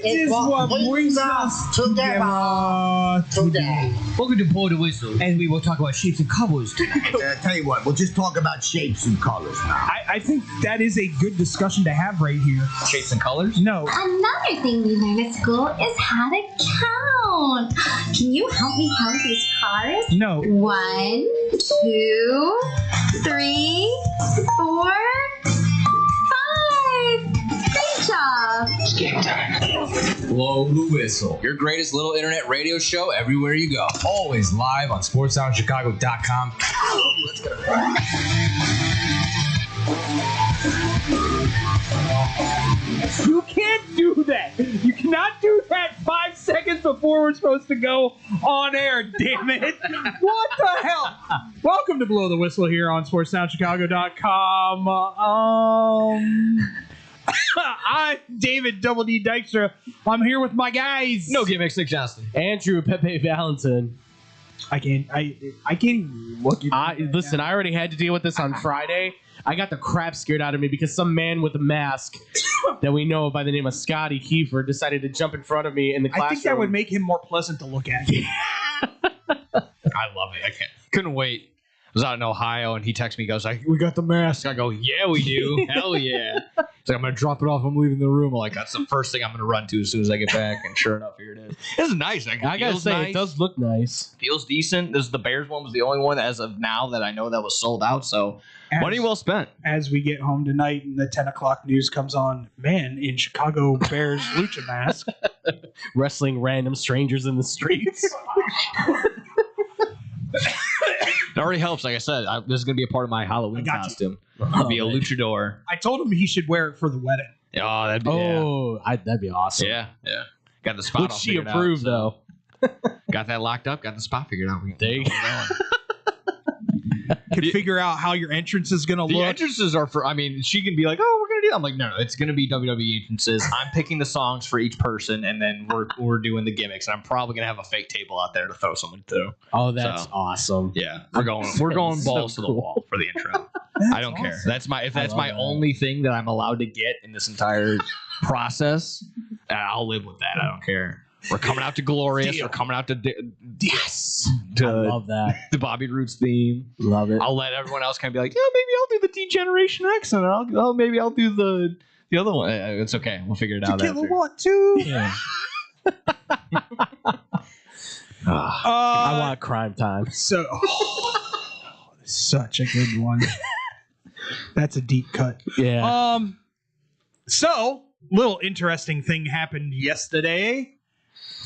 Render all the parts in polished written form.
is what brings us together today. Welcome to Blow the Whistle, and we will talk about shapes and colors tonight. Tell you what, we'll just talk about shapes and colors now. I think that is a good discussion to have right here. Shapes and colors? No. Another thing we learn at school is how to count. Can you help me count these cars? No. 1, 2, 3, 4, 5. Great job. It's game time. Blow the Whistle, your greatest little internet radio show everywhere you go. Always live on sportssoundchicago.com. Let's go. You can't do that. You cannot do that 5 seconds before we're supposed to go on air, damn it. What the hell? Welcome to Blow the Whistle here on sportssoundchicago.com. I'm David Double D Dykstra. I'm here with my guys. No gimmicks, Nick Johnston. Andrew Pepe Valentin. I can't even look at you. Listen, I already had to deal with this on Friday. I got the crap scared out of me because some man with a mask that we know by the name of Scotty Kiefer decided to jump in front of me in the classroom. I think that would make him more pleasant to look at. I love it. I couldn't wait. I was out in Ohio, and he texted me. He goes, "We got the mask." I go, "Yeah, we do. Hell yeah!" He's like, "I'm gonna drop it off. I'm leaving the room." I'm like, "That's the first thing I'm gonna run to as soon as I get back." And sure enough, here it is. This is nice. I gotta say, nice. It does look nice. Feels decent. This is the Bears one was the only one as of now that I know that was sold out. So money well spent. As we get home tonight and the 10 o'clock news comes on, man in Chicago Bears lucha mask. Wrestling random strangers in the streets. It already helps. Like I said, this is going to be a part of my Halloween costume. I'll be a luchador. I told him he should wear it for the wedding. Oh, that'd be awesome. Yeah. Got the spot Which all she figured approved, out, though. Got that locked up. Got the spot figured out. There you go. Could figure out how your entrance is going to look. The entrances are for, she can be like, "Oh, we're going to do that." I'm like, no, it's going to be WWE entrances. I'm picking the songs for each person, and then we're doing the gimmicks. And I'm probably going to have a fake table out there to throw someone through. Oh, that's awesome. Yeah, we're going balls to the wall for the intro. I don't care. That's my only thing that I'm allowed to get in this entire process. I'll live with that. I don't care. We're coming out to Glorious. We're coming out to yes. I love that. The Bobby Roots theme. Love it. I'll let everyone else kind of be like, yeah, maybe I'll do the D-Generation X, and maybe I'll do the other one. It's okay. We'll figure it out. Tequila what too? Yeah. I want Crime Time. So, such a good one. That's a deep cut. Yeah. So, little interesting thing happened yesterday.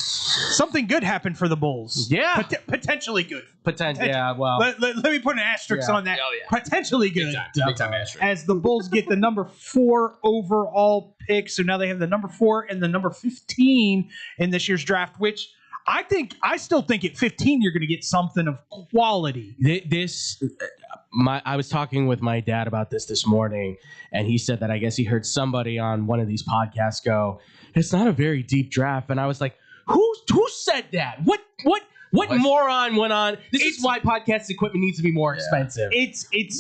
Something good happened for the Bulls. Yeah. Potentially good. Yeah, well. Let me put an asterisk on that. Oh, yeah. Potentially good. Big time asterisk. As the Bulls get the number 4 overall pick. So now they have the number 4 and the number 15 in this year's draft, which I still think at 15 you're going to get something of quality. I was talking with my dad about this morning, and he said that I guess he heard somebody on one of these podcasts go, "It's not a very deep draft," and I was like, Who said that? What moron went on? This is why podcast equipment needs to be more expensive.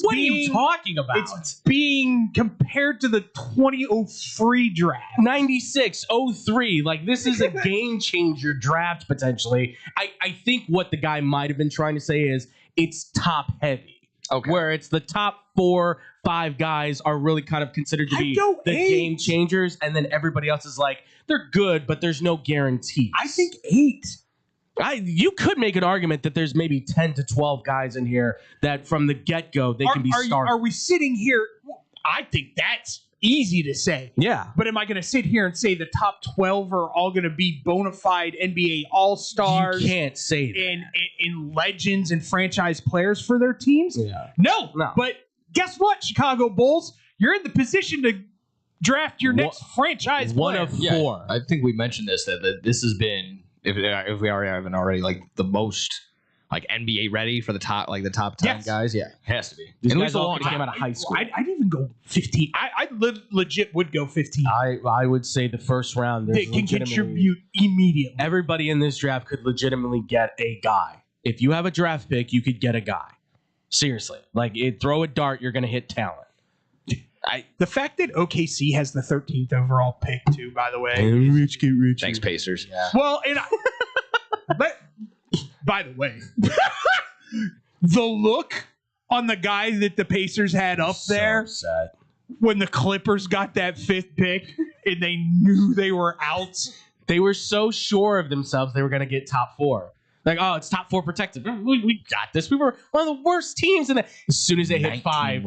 What are you talking about? It's being compared to the 2003 draft. 96, 03. Like, this is a game changer draft, potentially. I think what the guy might have been trying to say is it's top heavy. Okay. Where it's the top 4, 5 guys are really kind of considered to be the game changers, and then everybody else is like, they're good, but there's no guarantees. I think 8. You could make an argument that there's maybe 10 to 12 guys in here that from the get-go they can be started. Are we sitting here? I think that's easy to say. Yeah. But am I going to sit here and say the top 12 are all going to be bona fide NBA All-Stars? You can't say that. And legends and franchise players for their teams? Yeah. No. But guess what, Chicago Bulls? You're in the position to draft your next franchise player. One of 4. Yeah, I think we mentioned this, that this has been, if we already haven't already, like the most like NBA ready for the top 10 guys. Yeah, it has to be. These guys all came out of high school. I'd even go 15. I legit would go 15. I would say the first round. They can contribute immediately. Everybody in this draft could legitimately get a guy. If you have a draft pick, you could get a guy. Seriously. Like, throw a dart, you're going to hit talent. The fact that OKC has the 13th overall pick, too, by the way. Rich get rich. Thanks, Pacers. Yeah. Well, but by the way, the look on the guy that the Pacers had up there Sad. when the Clippers got that 5th pick and they knew they were out. They were so sure of themselves they were going to get top 4. Like, oh, it's top 4 protected. We got this. We were one of the worst teams. And as soon as they hit 5,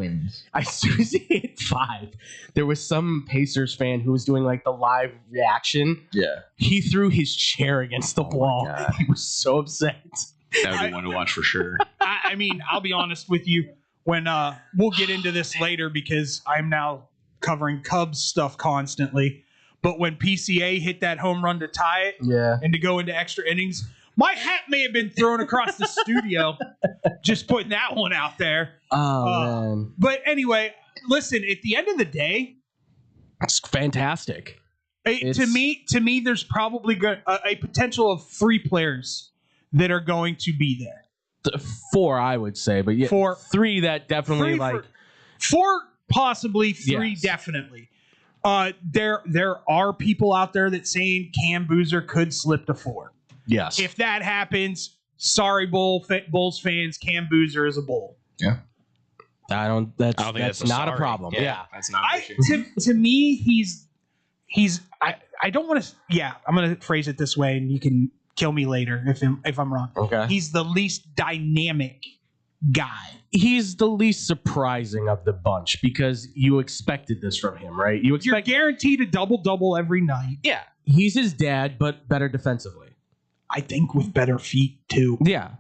as soon as they hit 5, there was some Pacers fan who was doing like the live reaction. Yeah. He threw his chair against the wall. He was so upset. That would be one to watch for sure. I mean, I'll be honest with you. When we'll get into this later because I'm now covering Cubs stuff constantly. But when PCA hit that home run to tie it and to go into extra innings, my hat may have been thrown across the studio. Just putting that one out there. Oh, man. But anyway, listen, at the end of the day, It's fantastic. to me, there's probably a potential of 3 players that are going to be there. 4, I would say. But yeah, 4. 3 that definitely 4, possibly 3, Yes. definitely. There are people out there that saying Cam Boozer could slip to 4. Yes. If that happens, sorry, Bulls fans, Cam Boozer is a Bull. Yeah. I don't think that's not a sorry. problem. Yeah. That's not an issue. To me, he's I don't want to. Yeah, I'm going to phrase it this way, and you can kill me later if I'm wrong. Okay. He's the least dynamic guy. He's the least surprising of the bunch because you expected this from him, right? You You're expect guaranteed a double every night. Yeah. He's his dad, but better defensively. I think with better feet too. Yeah.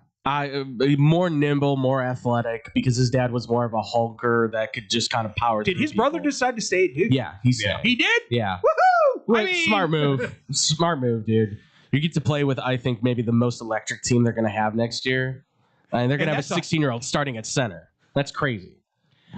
More nimble, more athletic because his dad was more of a hulker that could just kind of power Did through his brother people. decide to stay at Duke? Yeah, He did? Yeah. Woohoo! Wait, smart move. Smart move, dude. You get to play with, I think, maybe the most electric team they're going to have next year. And they're going to have a 16-year-old starting at center. That's crazy.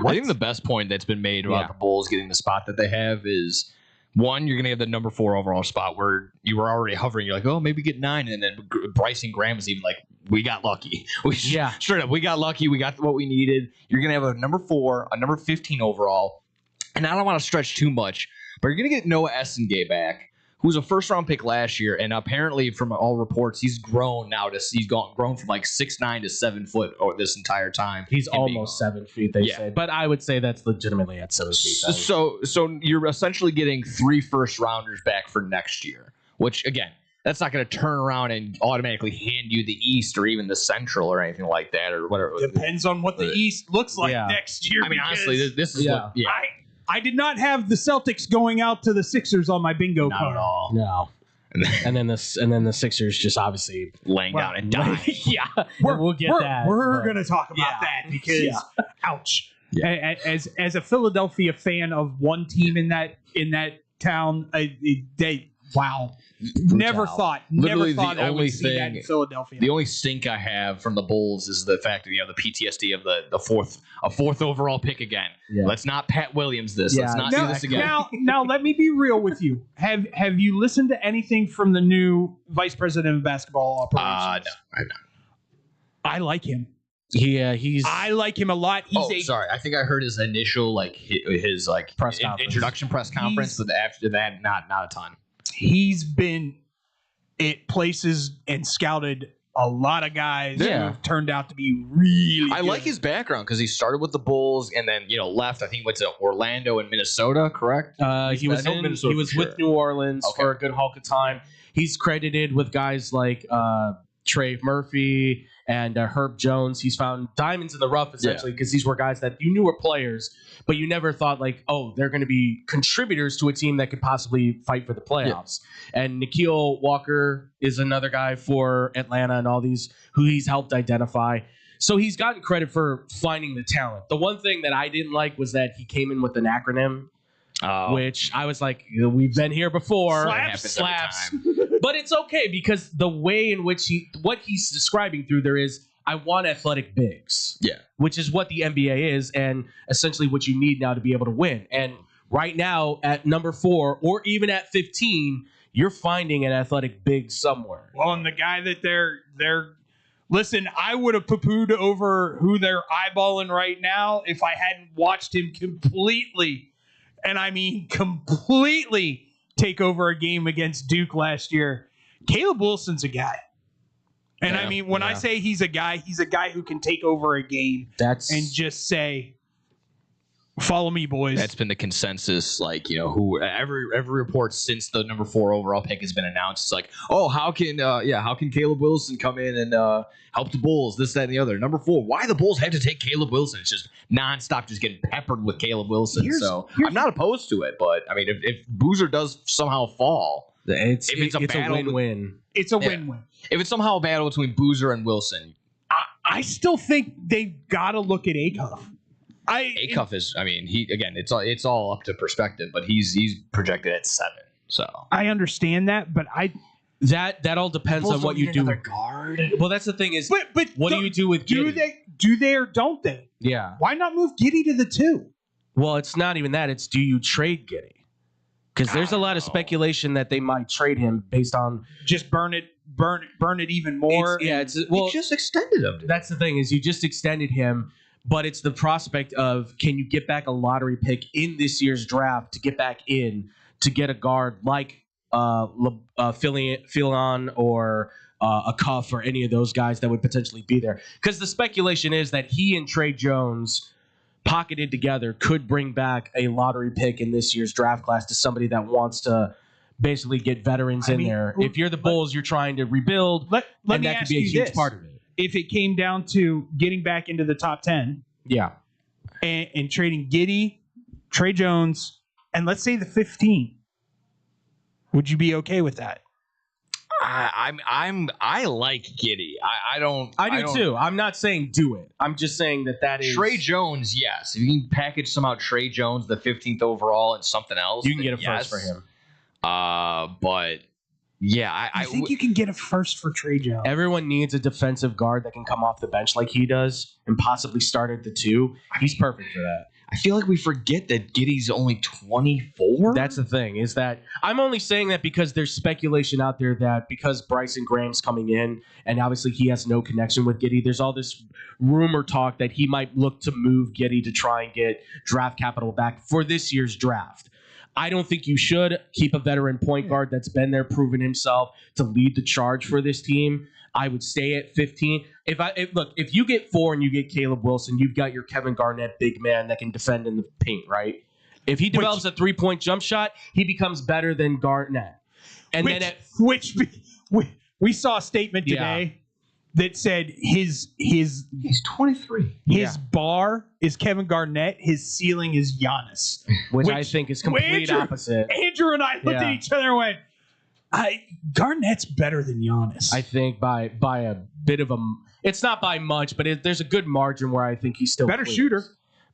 I think the best point that's been made about the Bulls getting the spot that they have is, one, you're going to have the number 4 overall spot where you were already hovering. You're like, oh, maybe get 9. And then Bryson Graham was even like, we got lucky. Straight up, we got lucky. We got what we needed. You're going to have a number 4, a number 15 overall. And I don't want to stretch too much, but you're going to get Noah Essengay back, who was a first-round pick last year. And apparently, from all reports, he's grown now. He's grown from like 6'9" to 7 foot this entire time. He's almost 7 feet, they say. But I would say that's legitimately at 7 feet. So you're essentially getting 3 first-rounders back for next year, which, again, that's not going to turn around and automatically hand you the East or even the Central or anything like that or whatever. Depends on what the East looks like next year. I mean, honestly, this is what. Yeah. I did not have the Celtics going out to the Sixers on my bingo Not card. at all. No. And then the Sixers just obviously laying down and dying. Yeah. We'll get that. We're going to talk about that because ouch. Yeah. As a Philadelphia fan of one team in that town, never thought Literally I would see that in Philadelphia. The only stink I have from the Bulls is the fact that the PTSD of the fourth overall pick again. Yeah. Let's not Pat Williams this. Let's not do this again. Now let me be real with you. Have you listened to anything from the new vice president of basketball operations? No, I have not. I like him. Yeah, I like him a lot. Sorry. I think I heard his initial his press conference. Introduction press conference, but after that, not a ton. He's been at places and scouted a lot of guys who have turned out to be really good. I like his background because he started with the Bulls and then left. I think he went to Orlando and Minnesota, correct? He was with New Orleans for a good hunk of time. He's credited with guys like Trey Murphy and Herb Jones. He's found diamonds in the rough, essentially, because these were guys that you knew were players, but you never thought they're going to be contributors to a team that could possibly fight for the playoffs. Yeah. And Nikhil Walker is another guy for Atlanta and all these who he's helped identify. So he's gotten credit for finding the talent. The one thing that I didn't like was that he came in with an acronym, which I was like, we've been here before. Slaps. But it's okay because the way in which what he's describing through there is, I want athletic bigs. Yeah. Which is what the NBA is and essentially what you need now to be able to win. And right now at number 4 or even at 15, you're finding an athletic big somewhere. Well, and the guy that they're Listen, I would have poo-pooed over who they're eyeballing right now if I hadn't watched him completely, and I mean completely, take over a game against Duke last year. Caleb Wilson's a guy. And I mean, when I say he's a guy who can take over a game and just say, follow me, boys. That's been the consensus. Like, who every report since the number 4 overall pick has been announced. It's like, oh, how can Caleb Wilson come in and help the Bulls? This, that, and the other. Number 4. Why the Bulls have to take Caleb Wilson? It's just nonstop, just getting peppered with Caleb Wilson. I'm not opposed to it, but I mean, if Boozer does somehow fall, it's a win-win. It's a win-win. If it's somehow a battle between Boozer and Wilson, I still think they've got to look at Acuff. Acuff is, I mean, it's all up to perspective, but he's projected at 7. So I understand that, but that all depends on what you do. Guard. Well, that's the thing is, but what do you do with Giddey? Do they or don't they? Yeah. Why not move Giddey to the 2? Well, it's not even that. It's, do you trade Giddey? Because there's a lot of speculation that they might trade him based on just burn it even more. You just extended him. That's the thing, is you just extended him. But it's the prospect of, can you get back a lottery pick in this year's draft to get back in to get a guard like Philon or a Cuff or any of those guys that would potentially be there? Because the speculation is that he and Trey Jones, pocketed together, could bring back a lottery pick in this year's draft class to somebody that wants to basically get veterans in there. If you're the Bulls, you're trying to rebuild, and that could be a huge part of it. If it came down to getting back into the top 10, and trading Giddey, Trey Jones, and let's say the 15, would you be okay with that? I like Giddey. I do too. I'm not saying do it. I'm just saying that is Trey Jones. Yes, if you can package somehow Trey Jones, the 15th overall, and something else, you can get a first for him. But. Yeah, I think you can get a first for Trey Jones. Everyone needs a defensive guard that can come off the bench like he does and possibly start at the 2. He's perfect for that. I feel like we forget that Giddey's only 24. That's the thing, is that I'm only saying that because there's speculation out there that because Bryson Graham's coming in and obviously he has no connection with Giddey, there's all this rumor talk that he might look to move Giddey to try and get draft capital back for this year's draft. I don't think you should keep a veteran point guard that's been there, proven himself to lead the charge for this team. I would stay at 15. If you get 4 and you get Caleb Wilson, you've got your Kevin Garnett big man that can defend in the paint, right? If he develops a 3-point jump shot, he becomes better than Garnett. And we saw a statement today that said he's 23. His bar is Kevin Garnett. His ceiling is Giannis, which I think is complete opposite. Andrew and I looked at each other and went, Garnett's better than Giannis. I think by a bit of a, it's not by much, but there's a good margin where I think he's still better shooter.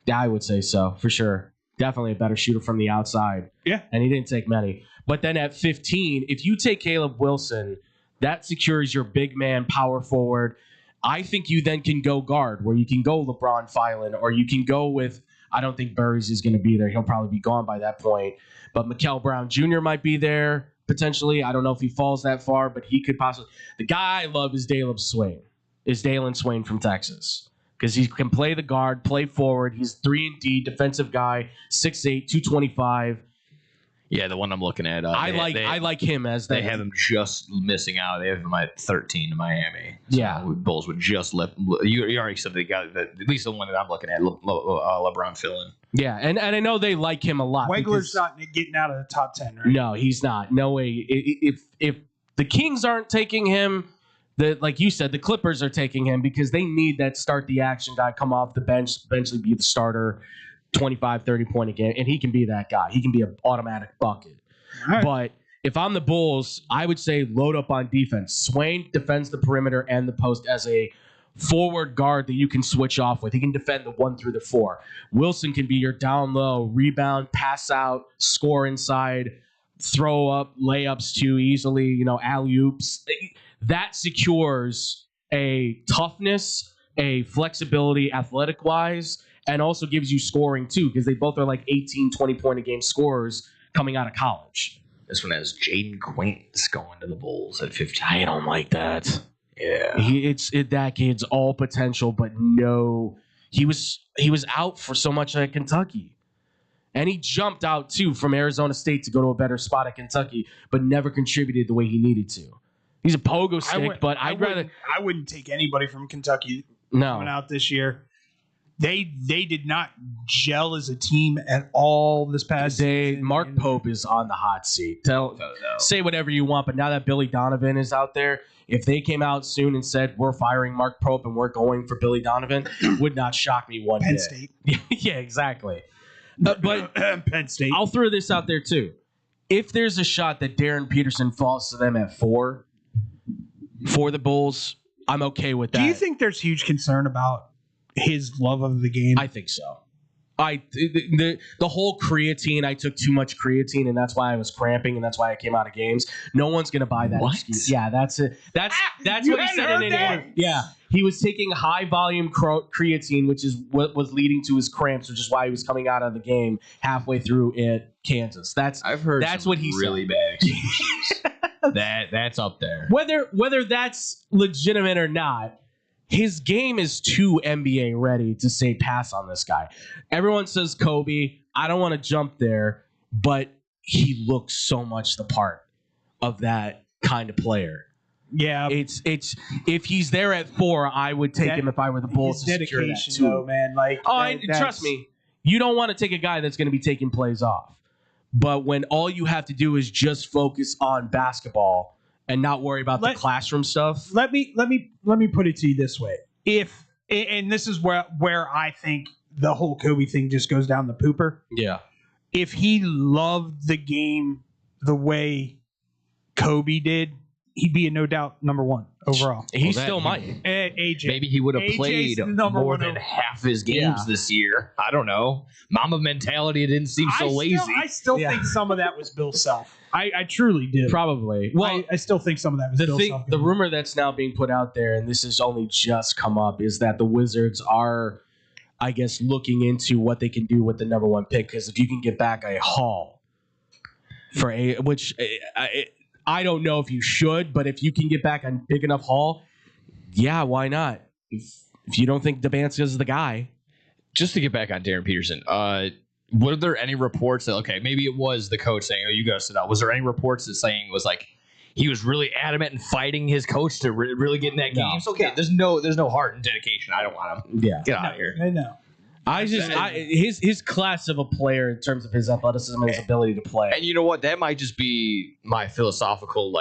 Yeah, I would say so for sure. Definitely a better shooter from the outside. Yeah, and he didn't take many. But then at 15, if you take Caleb Wilson, that secures your big man power forward. I think you then can go guard, where you can go LeBron Filan, or you can go with, I don't think Burries is going to be there. He'll probably be gone by that point. But Mikal Brown Jr. might be there, potentially. I don't know if he falls that far, but he could possibly. The guy I love is Dalen Swain from Texas. Because he can play the guard, play forward. He's 3-and-D, defensive guy, 6'8", 225. Yeah, the one I'm looking at. I like him as they have him just missing out. They have him at 13 in Miami. So Bulls would just let you already said they got at least the one that I'm looking at. LeBron Filan. Yeah, and I know they like him a lot. Wegler's not getting out of the top 10, right? No, he's not. No way. If the Kings aren't taking him, like you said, the Clippers are taking him because they need that start the action guy, come off the bench, eventually be the starter. 25, 30 point a game, and he can be that guy. He can be an automatic bucket. Right. But if I'm the Bulls, I would say load up on defense. Swain defends the perimeter and the post as a forward guard that you can switch off with. He can defend the 1 through the 4. Wilson can be your down low, rebound, pass out, score inside, throw up layups too easily, alley-oops. That secures a toughness, a flexibility athletic-wise, and also gives you scoring too, because they both are like 18, 20-point-a-game scorers coming out of college. This one has Jaden Quaintance going to the Bulls at 15. I don't like that. Yeah. That kid's all potential, but no, he was out for so much at Kentucky. And he jumped out, too, from Arizona State to go to a better spot at Kentucky, but never contributed the way he needed to. He's a pogo stick, but I'd rather... I wouldn't take anybody from Kentucky No. coming out this year. They did not gel as a team at all this past season. Mark Pope is on the hot seat. Say whatever you want, but now that Billy Donovan is out there, if they came out soon and said, we're firing Mark Pope and we're going for Billy Donovan, would not shock me one Penn bit. State. Yeah, exactly. But Penn State. I'll throw this out there, too. If there's a shot that Darren Peterson falls to them at 4 for the Bulls, I'm okay with that. Do you think there's huge concern about his love of the game? I think so. The whole creatine, I took too much creatine, and that's why I was cramping, and that's why I came out of games. No one's gonna buy that excuse. Yeah, that's it. That's what he said in an interview. Yeah, he was taking high volume creatine, which is what was leading to his cramps, which is why he was coming out of the game halfway through at Kansas. I've heard that's what he really said. bad. That's up there. Whether that's legitimate or not. His game is too NBA ready to say pass on this guy. Everyone says Kobe. I don't want to jump there, but he looks so much the part of that kind of player. Yeah, it's if he's there at 4, I would take him if I were the Bulls to secure that too. Though, man, Trust me, you don't want to take a guy that's going to be taking plays off. But when all you have to do is just focus on basketball and not worry about the classroom stuff. Let me put it to you this way. And this is where I think the whole Kobe thing just goes down the pooper. Yeah. If he loved the game the way Kobe did, he'd be a no doubt number 1 overall. He still might. AJ. Maybe he would have played more than half his games this year. I don't know. Mamba mentality didn't seem so lazy. I still think some of that was Bill Self. I truly do. Probably. Well, I still think some of that was Bill Self. The rumor that's now being put out there, and this has only just come up, is that the Wizards are, I guess, looking into what they can do with the number 1 pick. Because if you can get back a haul for which I don't know if you should, but if you can get back a big enough haul, yeah, why not? If you don't think Dabanska's the guy. Just to get back on Darren Peterson, were there any reports that, okay, maybe it was the coach saying, oh, you got to sit out. Was there any reports that saying it was like he was really adamant and fighting his coach to really get in that game? So, okay, there's no heart and dedication. I don't want him. Yeah. Get out of here. I know. His class of a player in terms of his athleticism and his ability to play. And you know what? That might just be my philosophical,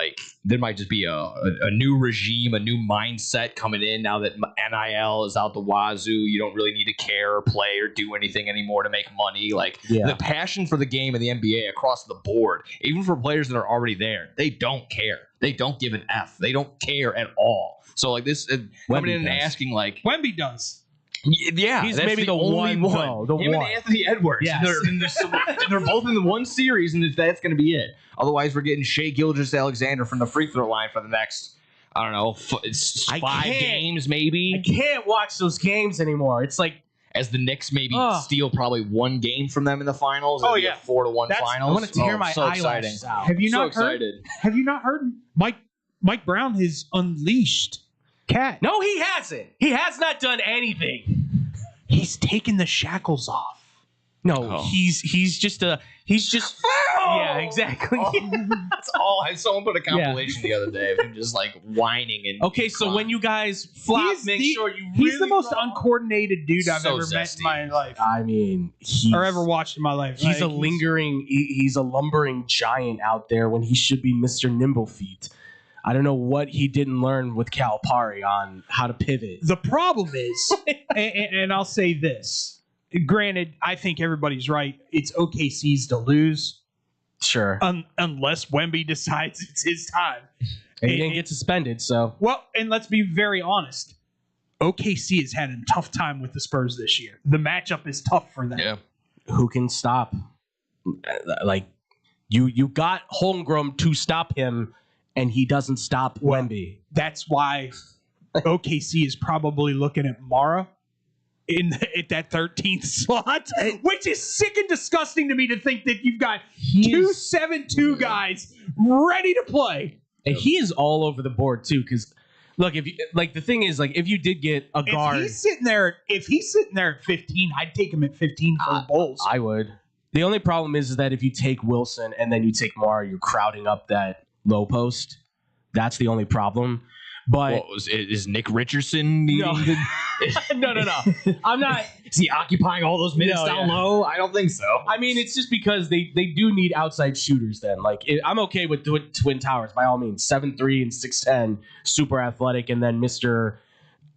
there might just be a new regime, a new mindset coming in now that NIL is out the wazoo. You don't really need to care or play or do anything anymore to make money. The passion for the game in the NBA across the board, even for players that are already there, they don't care. They don't give an F. They don't care at all. So this coming in and asking Wemby does. Yeah, he's that's maybe the only one. one. The Him one. and Anthony Edwards. Yes. They're both in the one series, and that's going to be it. Otherwise, we're getting Shai Gilgeous-Alexander from the free throw line for the next, I don't know, 5 games maybe. I can't watch those games anymore. It's like as the Knicks maybe steal probably 1 game from them in the finals. Oh yeah, 4-1 finals. I want to tear my eyelashes out. Have you not heard? Have you not heard? Mike Brown has unleashed Cat. No, he hasn't. He has not done anything. He's taken the shackles off. No, he's just yeah, exactly. That's all. Someone put a compilation the other day of him just whining and. Okay, so when you guys flop, make sure you. He's the most uncoordinated dude I've ever met in my life. I mean, or ever watched in my life. He's he's a lumbering giant out there when he should be Mr. Nimblefeet. I don't know what he didn't learn with Calipari on how to pivot. The problem is, and I'll say this. Granted, I think everybody's right. It's OKC's to lose. Sure. Unless Wemby decides it's his time. And he didn't get suspended, so. Well, and let's be very honest. OKC has had a tough time with the Spurs this year. The matchup is tough for them. Yeah. Who can stop? You got Holmgren to stop him, and he doesn't stop Wemby. That's why OKC is probably looking at Mara at that 13th slot, which is sick and disgusting to me to think that you've got 2-7-2 guys ready to play. And he is all over the board, too, because Look, if you like, the thing is, like, if you did get a guard, if he's sitting there at 15, I'd take him at 15 for the Bulls. I would. The only problem is that if you take Wilson and then you take Mara, you're crowding up that low post. That's the only problem. But is Nick Richardson needing no. I'm not. Is he occupying all those minutes down low? I don't think so. I mean, it's just because they do need outside shooters then. Like, I'm okay with Twin Towers, by all means. 7'3" and 6'10", super athletic, and then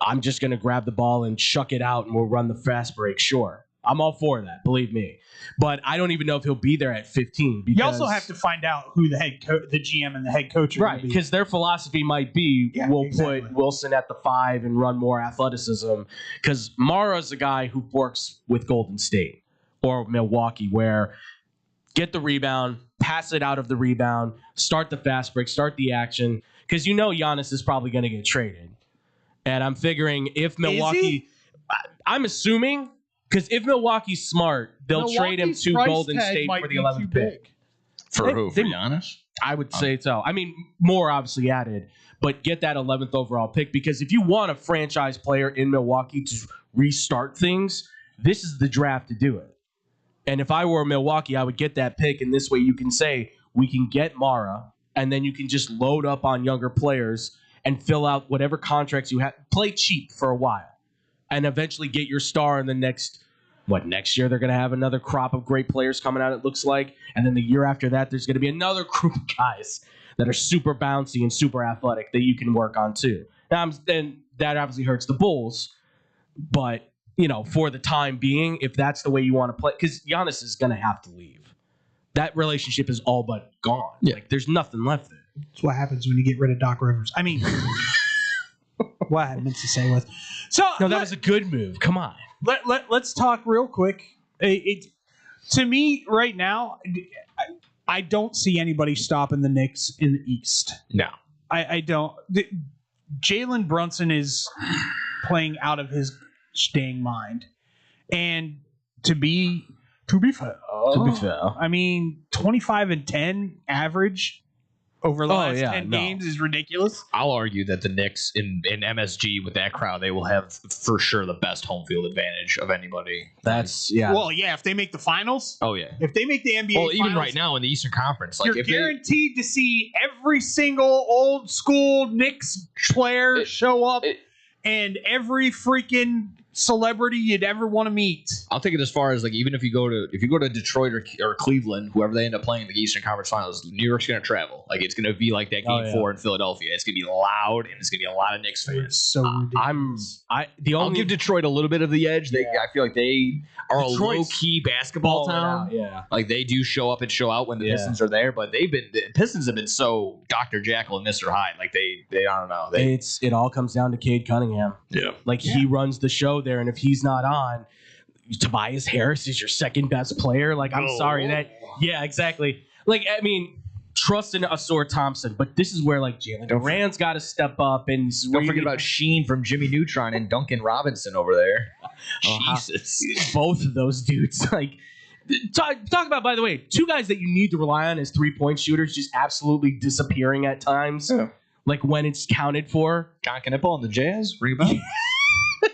I'm just going to grab the ball and chuck it out and we'll run the fast break. Sure. I'm all for that, believe me. But I don't even know if he'll be there at 15. Because, you also have to find out who the GM and the head coach are going to be. Because their philosophy might be put Wilson at the 5 and run more athleticism. Because Mara's a guy who works with Golden State or Milwaukee, where get the rebound, pass it out of the rebound, start the fast break, start the action. Because Giannis is probably going to get traded. And I'm figuring if Milwaukee... I'm assuming... Because if Milwaukee's smart, they'll trade him to Golden State for the 11th pick. For who? For Giannis? I would say so. I mean, more obviously added, but get that 11th overall pick. Because if you want a franchise player in Milwaukee to restart things, this is the draft to do it. And if I were Milwaukee, I would get that pick. And this way you can say, we can get Mara, and then you can just load up on younger players and fill out whatever contracts you have. Play cheap for a while. And eventually get your star in the next year they're going to have another crop of great players coming out, it looks like. And then the year after that, there's going to be another group of guys that are super bouncy and super athletic that you can work on too. Now, then that obviously hurts the Bulls. But, for the time being, if that's the way you want to play, because Giannis is going to have to leave. That relationship is all but gone. Yeah. Like, there's nothing left there. That's what happens when you get rid of Doc Rivers. I mean... what I meant to say was... that was a good move. Come on. Let's talk real quick. To me, right now, I don't see anybody stopping the Knicks in the East. No. I don't. Jalen Brunson is playing out of his dang mind. And to be fair, I mean, 25-10 average over the last 10 games is ridiculous. I'll argue that the Knicks in MSG with that crowd, they will have for sure the best home field advantage of anybody. Well, if they make the finals. Oh, yeah. If they make the NBA finals. Even right now in the Eastern Conference. You're guaranteed to see every single old school Knicks player show up and every freaking celebrity you'd ever want to meet. I'll take it as far as, like, even if you go to Detroit or Cleveland, whoever they end up playing in the Eastern Conference Finals, New York's going to travel. Like, it's going to be like that game 4 in Philadelphia. It's going to be loud, and it's going to be a lot of Knicks fans. It's so ridiculous. I'll give Detroit a little bit of the edge. I feel like they are a low-key basketball town. Yeah. Like, they do show up and show out when the Pistons are there, but the Pistons have been so Dr. Jekyll and Mr. Hyde. Like, they I don't know. It all comes down to Cade Cunningham. Yeah. Like, he runs the show there, and if he's not on, Tobias Harris is your second best player. Like, I'm sorry exactly. Like, I mean, trust in Asor Thompson, but this is where, like, Jalen Duran's got to step up, and don't forget about Sheen from Jimmy Neutron and Duncan Robinson over there. Jesus, both of those dudes. Like, talk about, by the way, two guys that you need to rely on as 3-point shooters, just absolutely disappearing at times. Yeah. Like, when it's counted for. John Knipple and the Jazz rebound.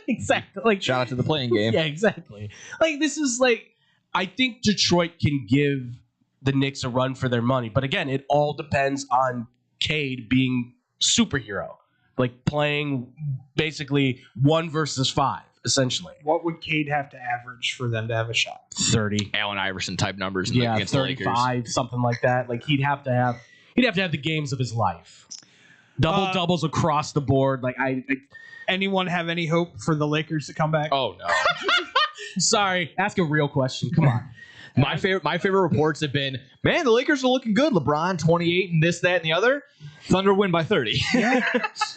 Exactly. Like, shout out to the playing game. Yeah, exactly. Like, this is like, I think Detroit can give the Knicks a run for their money, but again, it all depends on Cade being superhero, like playing basically 1 versus 5, essentially. What would Cade have to average for them to have a shot? 30. Allen Iverson type numbers. Against 35, something like that. Like, he'd have to have the games of his life. Doubles across the board. Like, anyone have any hope for the Lakers to come back? Oh, no. Sorry. Ask a real question. Come on. My favorite reports have been, man, the Lakers are looking good. LeBron, 28 and this, that, and the other. Thunder win by 30.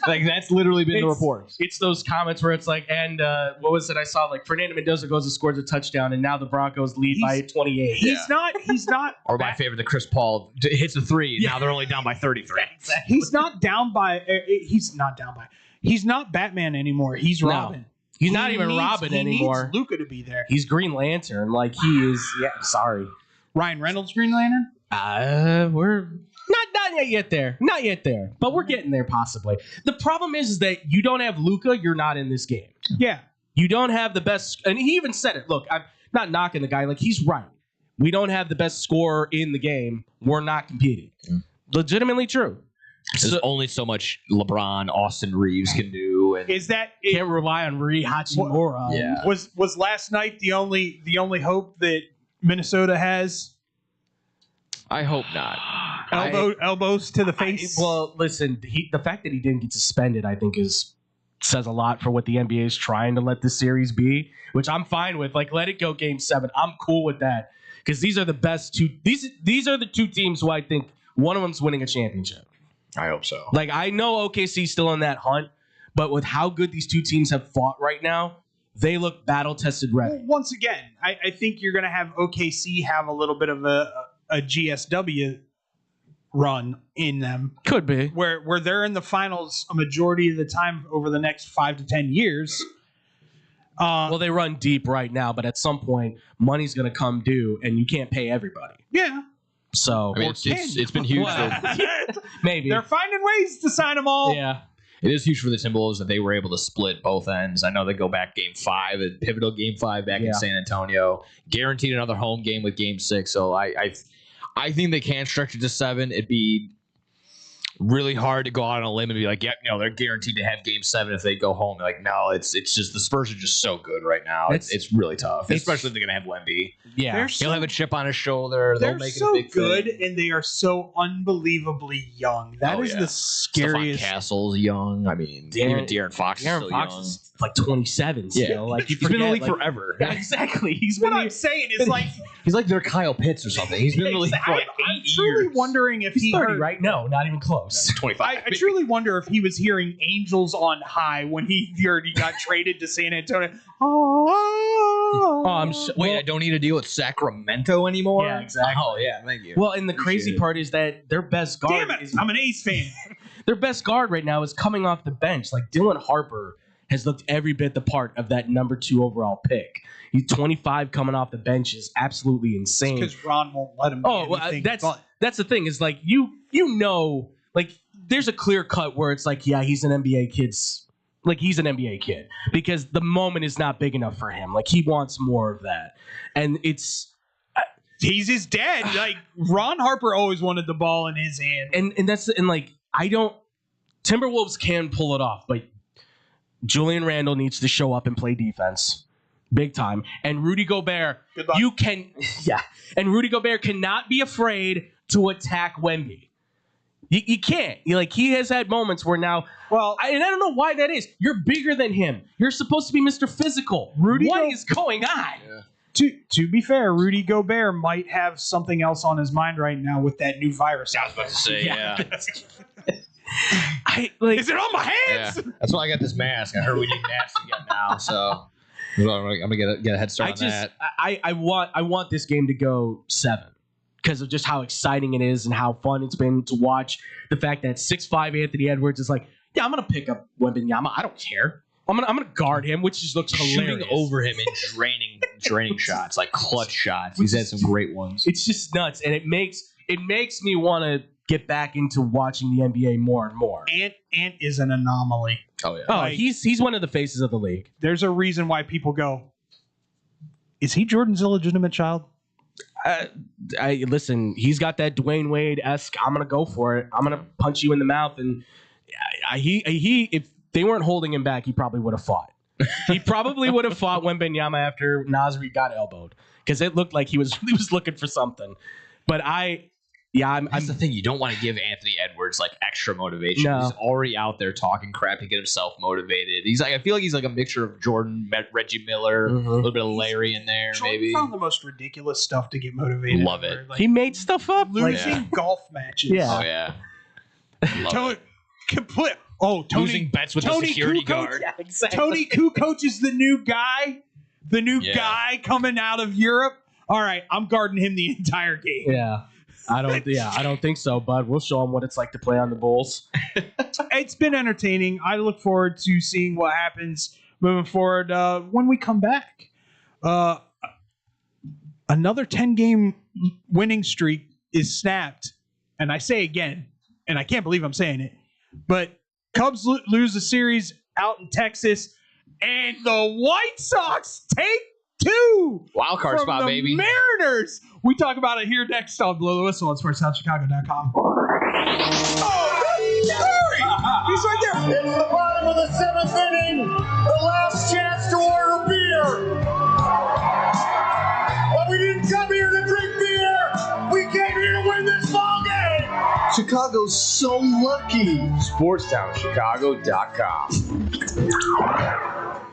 Like, that's literally been the reports. It's those comments where it's like, and what was it I saw? Like, Fernando Mendoza goes and scores a touchdown, and now the Broncos lead by 28. He's not. Or my favorite, the Chris Paul hits a 3, and now they're only down by 33. Exactly. He's not Batman anymore. He's Robin. He's not even Robin anymore. He needs Luka to be there. He's Green Lantern. Like, he is. Yeah, sorry. Ryan Reynolds, Green Lantern? We're not Not yet there. Not yet there. But we're getting there possibly. The problem is that you don't have Luka, you're not in this game. Yeah. You don't have the best, and he even said it. Look, I'm not knocking the guy. Like, he's right. We don't have the best scorer in the game. We're not competing. Legitimately true. There's only so much LeBron, Austin Reeves can do. And Is that Can't rely on Rui Hachimura. Yeah. was last night the only hope that Minnesota has? I hope not. Elbows to the face. Well, listen, the fact that he didn't get suspended, I think, says a lot for what the NBA is trying to let this series be, which I'm fine with. Like, let it go Game 7. I'm cool with that because these are the best two. These are the two teams who I think one of them's winning a championship. I hope so. Like, I know OKC's still in that hunt, but with how good these two teams have fought right now, they look battle-tested ready. Well, once again, I think you're going to have OKC have a little bit of a GSW run in them. Could be. Where they're in the finals a majority of the time over the next 5 to 10 years. Well, they run deep right now, but at some point, money's going to come due, and you can't pay everybody. Yeah. So I mean, it's been huge. maybe. They're finding ways to sign them all. Yeah. It is huge for the Timberwolves that they were able to split both ends. I know they go back Game 5, a pivotal Game 5 back in San Antonio. Guaranteed another home game with Game 6. So I think they can stretch it to 7. It'd be really hard to go out on a limb and be like, yeah, they're guaranteed to have Game 7 if they go home. Like, no, it's just the Spurs are just so good right now. It's really tough, especially if they're gonna have Wemby. Yeah, he'll have a chip on his shoulder. They'll make so it a big good, thing. and they are so unbelievably young. That is the scariest. Stephon Castle's young. I mean, even De'Aaron Fox is still young. Is like 27 still. Like, he's been in the league forever. Yeah, exactly. What I'm saying is like he's like their Kyle Pitts or something. He's been in the league for like 8 I'm truly years. wondering if He's he 30, heard, right? No, not even close. 25. I truly wonder if he was hearing Angels on High when he heard he got traded to San Antonio. Oh, I'm sure. Wait, I don't need to deal with Sacramento anymore? Yeah, exactly. Oh, yeah, thank you. Well, and the crazy part is that their best guard Damn it! is I'm an Ace fan. their best guard right now is coming off the bench. Like, Dylan Harper has looked every bit the part of that number 2 overall pick. He's 25 coming off the bench is absolutely insane. Because Ron won't let him. Oh, well, that's the thing is like you know, like, there's a clear cut where it's like, yeah, he's an NBA kid's. Like, he's an NBA kid because the moment is not big enough for him. Like, he wants more of that. And he's his dad. Like, Ron Harper always wanted the ball in his hand. And like, Timberwolves can pull it off, but Julian Randle needs to show up and play defense big time. And Rudy Gobert, and Rudy Gobert cannot be afraid to attack Wemby. You can't. He has had moments where now. Well, and I don't know why that is. You're bigger than him. You're supposed to be Mr. Physical. What is going on? Yeah. To be fair, Rudy Gobert might have something else on his mind right now with that new virus. I was about to say, yeah. Is it on my hands? Yeah. That's why I got this mask. I heard we need masks again now, so I'm gonna get a head start on that. I want this game to go 7 because of just how exciting it is and how fun it's been to watch. The fact that 6'5" Anthony Edwards is like, yeah, I'm gonna pick up Wembanyama. I don't care. I'm gonna guard him, which just looks hilarious. Shooting over him and draining shots, like clutch shots. He's had some great ones. It's just nuts, and it makes me want to get back into watching the NBA more and more. Ant is an anomaly. Oh yeah. Oh, he's one of the faces of the league. There's a reason why people go, is he Jordan's illegitimate child? Listen, he's got that Dwayne Wade-esque, I'm gonna go for it. I'm gonna punch you in the mouth, and he if they weren't holding him back, he probably would have fought. He probably would have fought Wembanyama after Nasri got elbowed because it looked like he was looking for something. But That's the thing. You don't want to give Anthony Edwards like extra motivation. No. He's already out there talking crap to get himself motivated. I feel like he's like a mixture of Jordan, Reggie Miller, a little bit of Larry in there, Jordan maybe. found the most ridiculous stuff to get motivated. Love it. Like he made stuff up. losing golf matches. Yeah. Oh yeah. Tony, Losing bets with the security guard. Yeah, exactly. Tony Kukoc is the new guy. The new guy coming out of Europe. All right, I'm guarding him the entire game. Yeah. I don't think so, bud. We'll show him what it's like to play on the Bulls. It's been entertaining. I look forward to seeing what happens moving forward when we come back. Another 10-game winning streak is snapped and I say again, and I can't believe I'm saying it, but Cubs lose the series out in Texas, and the White Sox take 2 Wild card from spot, the baby. Mariners. We talk about it here next on Blow the Whistle on SportsTownChicago.com. He's right there. It's the bottom of the 7th inning. The last chance to order beer. But we didn't come here to drink beer. We came here to win this ball game. Chicago's so lucky. SportsTownChicago.com.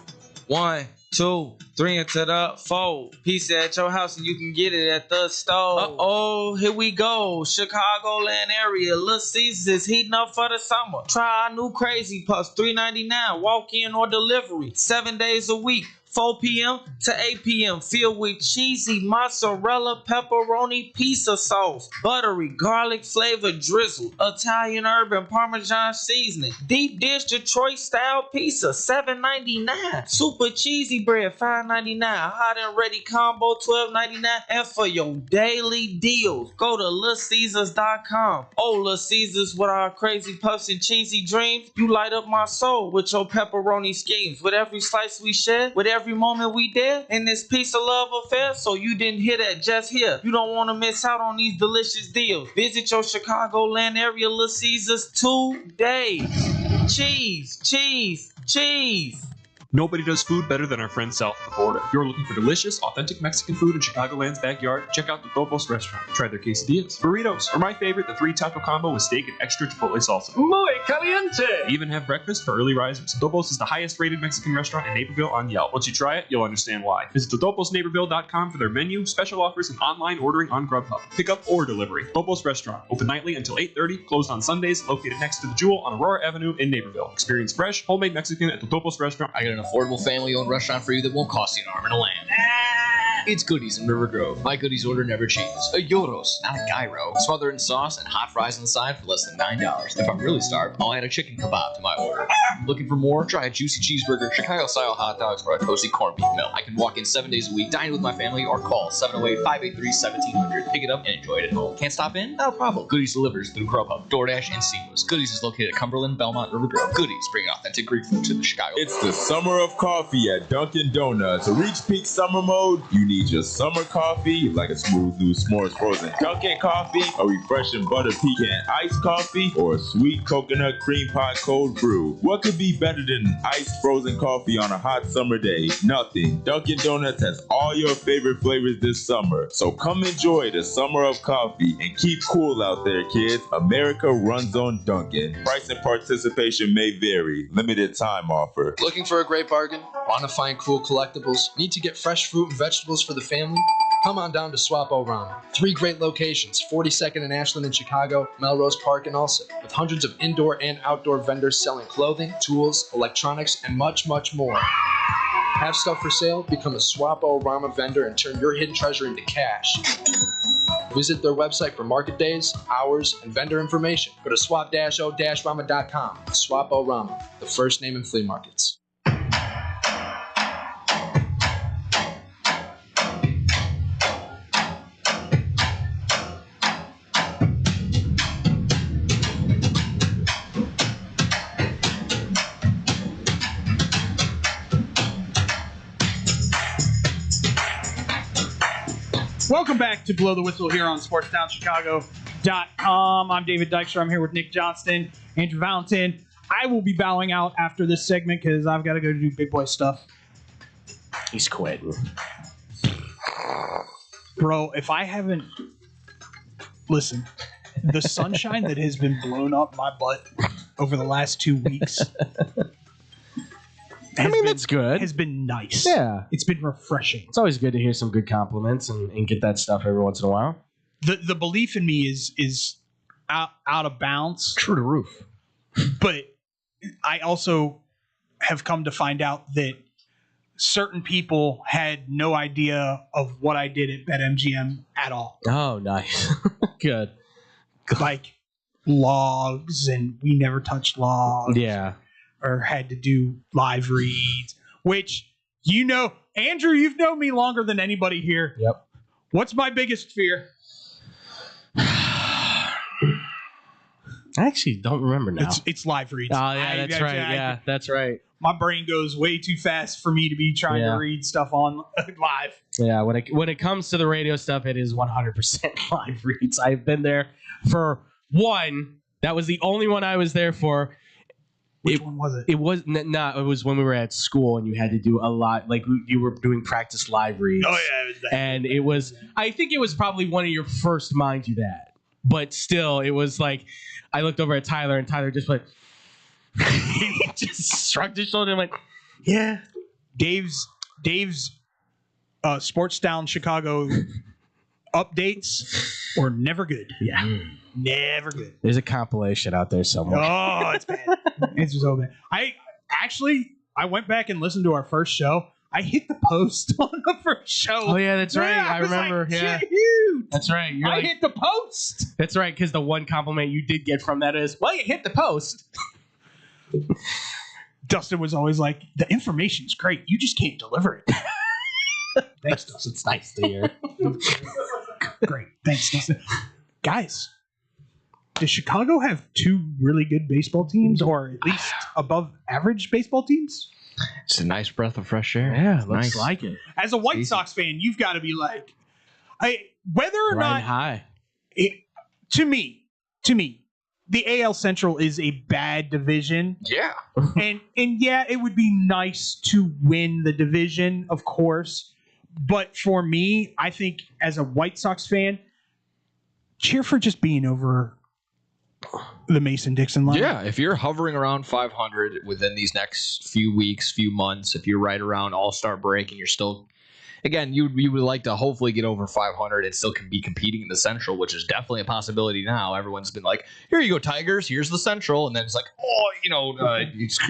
1, 2, 3 into the 4. Pizza at your house and you can get it at the store. Uh-oh, here we go. Chicagoland area. Little Caesars is heating up for the summer. Try our new Crazy Puffs, $3.99. Walk in or delivery. 7 days a week. 4 p.m. to 8 p.m. Filled with cheesy mozzarella, pepperoni, pizza sauce, buttery, garlic flavored drizzle, Italian herb and Parmesan seasoning, deep dish Detroit style pizza, $7.99. Super cheesy bread, $5.99. Hot and ready combo, $12.99. And for your daily deals, go to LitCaesars.com. Oh, Little Caesars with our crazy puffs and cheesy dreams. You light up my soul with your pepperoni schemes. With every slice we share, with every moment we did in this piece of love affair, so you didn't hear that just here. You don't want to miss out on these delicious deals. Visit your Chicagoland area Little Caesars today. Cheese, cheese, cheese. Nobody does food better than our friends south of the border. If you're looking for delicious, authentic Mexican food in Chicagoland's backyard, check out the Topos restaurant. Try their quesadillas, burritos, or my favorite, the 3-taco combo with steak and extra chipotle salsa. Muy caliente. They even have breakfast for early risers. Topos is the highest rated Mexican restaurant in Naperville on Yelp. Once you try it, you'll understand why. Visit totoposnaperville.com for their menu, special offers, and online ordering on Grubhub. Pickup or delivery. Topos restaurant, open nightly until 8:30, closed on Sundays, located next to the Jewel on Aurora Avenue in Naperville. Experience fresh, homemade Mexican at the Topos restaurant. I got an affordable family-owned restaurant for you that won't cost you an arm and a lamb. It's Goodies in River Grove. My Goodies order never changes. A gyros, not a gyro. Smothered in sauce and hot fries on the side for less than $9. If I'm really starved, I'll add a chicken kebab to my order. Looking for more? Try a juicy cheeseburger, Chicago-style hot dogs, or a toasty corned beef meal. I can walk in 7 days a week, dine with my family, or call 708-583-1700. Pick it up and enjoy it at home. Can't stop in? Not a problem. Goodies delivers through Grubhub, DoorDash, and Seamless. Goodies is located at Cumberland, Belmont, River Grove. Goodies bring authentic Greek food to the Chicago. It's the summer of coffee at Dunkin' Donuts. To reach peak summer mode, you need your summer coffee, like a smooth new s'mores frozen Dunkin' coffee, a refreshing butter pecan iced coffee, or a sweet coconut cream pie cold brew. What could be better than iced frozen coffee on a hot summer day? Nothing. Dunkin' Donuts has all your favorite flavors this summer. So come enjoy the summer of coffee and keep cool out there, kids. America runs on Dunkin'. Price and participation may vary. Limited time offer. Looking for a great bargain? Want to find cool collectibles? Need to get fresh fruit and vegetables for the family? Come on down to Swapo Ramen. 3 great locations, 42nd and Ashland in Chicago, Melrose Park in Ulsa, with hundreds of indoor and outdoor vendors selling clothing, tools, electronics, and much, much more. Have stuff for sale? Become a Swapo Ramen vendor and turn your hidden treasure into cash. Visit their website for market days, hours, and vendor information. Go to swap-o-ramen.com. Swapo Ramen, the first name in flea markets. Welcome back to Blow the Whistle here on SportsTownChicago.com. I'm David Dykstra. I'm here with Nick Johnston, Andrew Valentin. I will be bowing out after this segment because I've got to go do big boy stuff. He's quitting. Bro, if I haven't... Listen, the sunshine that has been blown up my butt over the last 2 weeks... that's good. Has been nice. Yeah. It's been refreshing. It's always good to hear some good compliments and get that stuff every once in a while. The belief in me is out of bounds. True to roof. But I also have come to find out that certain people had no idea of what I did at BetMGM at all. Oh, nice. Good. Like logs, and we never touched logs. Yeah. Or had to do live reads, which, you know, Andrew, you've known me longer than anybody here. Yep. What's my biggest fear? I actually don't remember now. It's live reads. Oh yeah, that's right. Yeah, that's right. My brain goes way too fast for me to be trying to read stuff on live. Yeah, when it comes to the radio stuff, it is 100% live reads. I've been there for one. That was the only one I was there for. Which one was it? It was it was when we were at school and you had to do a lot. Like you were doing practice live reads. Oh yeah, it was that. And it was. I think it was probably one of your first, mind you, that. But still, it was like I looked over at Tyler and Tyler just went. He just shrugged his shoulder and went, "Yeah." Dave's Sports Down Chicago updates were never good. Yeah. Never good. There's a compilation out there somewhere. Oh, it's bad. It's so bad. I went back and listened to our first show. I hit the post on the first show. Oh yeah, that's right. I was remember. Like, yeah, huge. That's right. I hit the post. That's right. Because the one compliment you did get from that is, "Well, you hit the post." Dustin was always like, "The information's great. You just can't deliver it." Thanks, Dustin. It's nice to hear. Great. Thanks, Dustin. Guys, does Chicago have two really good baseball teams, or at least above average baseball teams? It's a nice breath of fresh air. Yeah, It's looks nice. like it. As a White Sox fan, you've got to be like, whether or Riding not high. to me, the AL Central is a bad division. Yeah. and yeah, it would be nice to win the division, of course. But for me, I think as a White Sox fan, cheer for just being over the Mason-Dixon line. Yeah, if you're hovering around 500 within these next few weeks, few months, if you're right around All-Star break and you're still, again, you would like to hopefully get over 500 and still can be competing in the Central, which is definitely a possibility now. Everyone's been like, here you go, Tigers, here's the Central. And then it's like,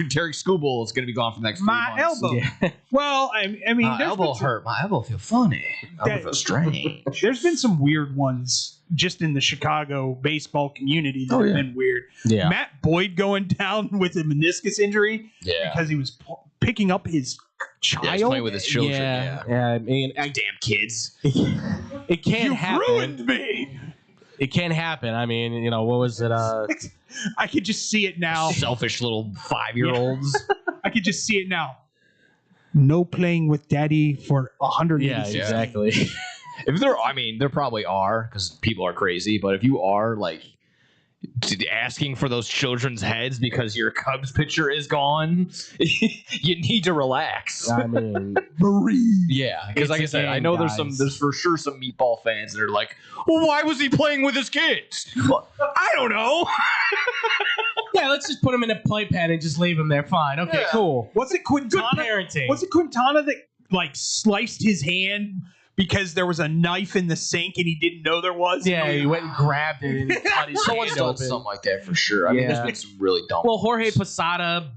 Terry Skubal is going to be gone for the next 3 My months. elbow. Yeah. Well, I mean, My elbow hurt. My elbow feel funny. I feel strange. There's been some weird ones just in the Chicago baseball community that have been weird. Yeah. Matt Boyd going down with a meniscus injury because he was picking up his child. Yeah, he's playing with his children. Yeah. Yeah. I mean, Damn kids. it can't happen. Ruined me. It can't happen. I mean, what was it? I could just see it now. Selfish little 5-year-olds. I could just see it now. No playing with daddy for 100 Yeah, years. exactly. If there probably are because people are crazy. But if you are like asking for those children's heads because your Cubs pitcher is gone, you need to relax. I mean, Yeah, because like I said, I know there's for sure some meatball fans that are like, well, why was he playing with his kids? Well, I don't know. yeah, let's just put him in a playpen and just leave him there. Fine. Okay, cool. Was it Good Quintana? parenting. Was it Quintana that like sliced his hand because there was a knife in the sink and he didn't know there was? Yeah, he went and grabbed it and cut his Someone's hand done open. something like that for sure. I mean, there's been some really dumb. Well, Jorge Posada,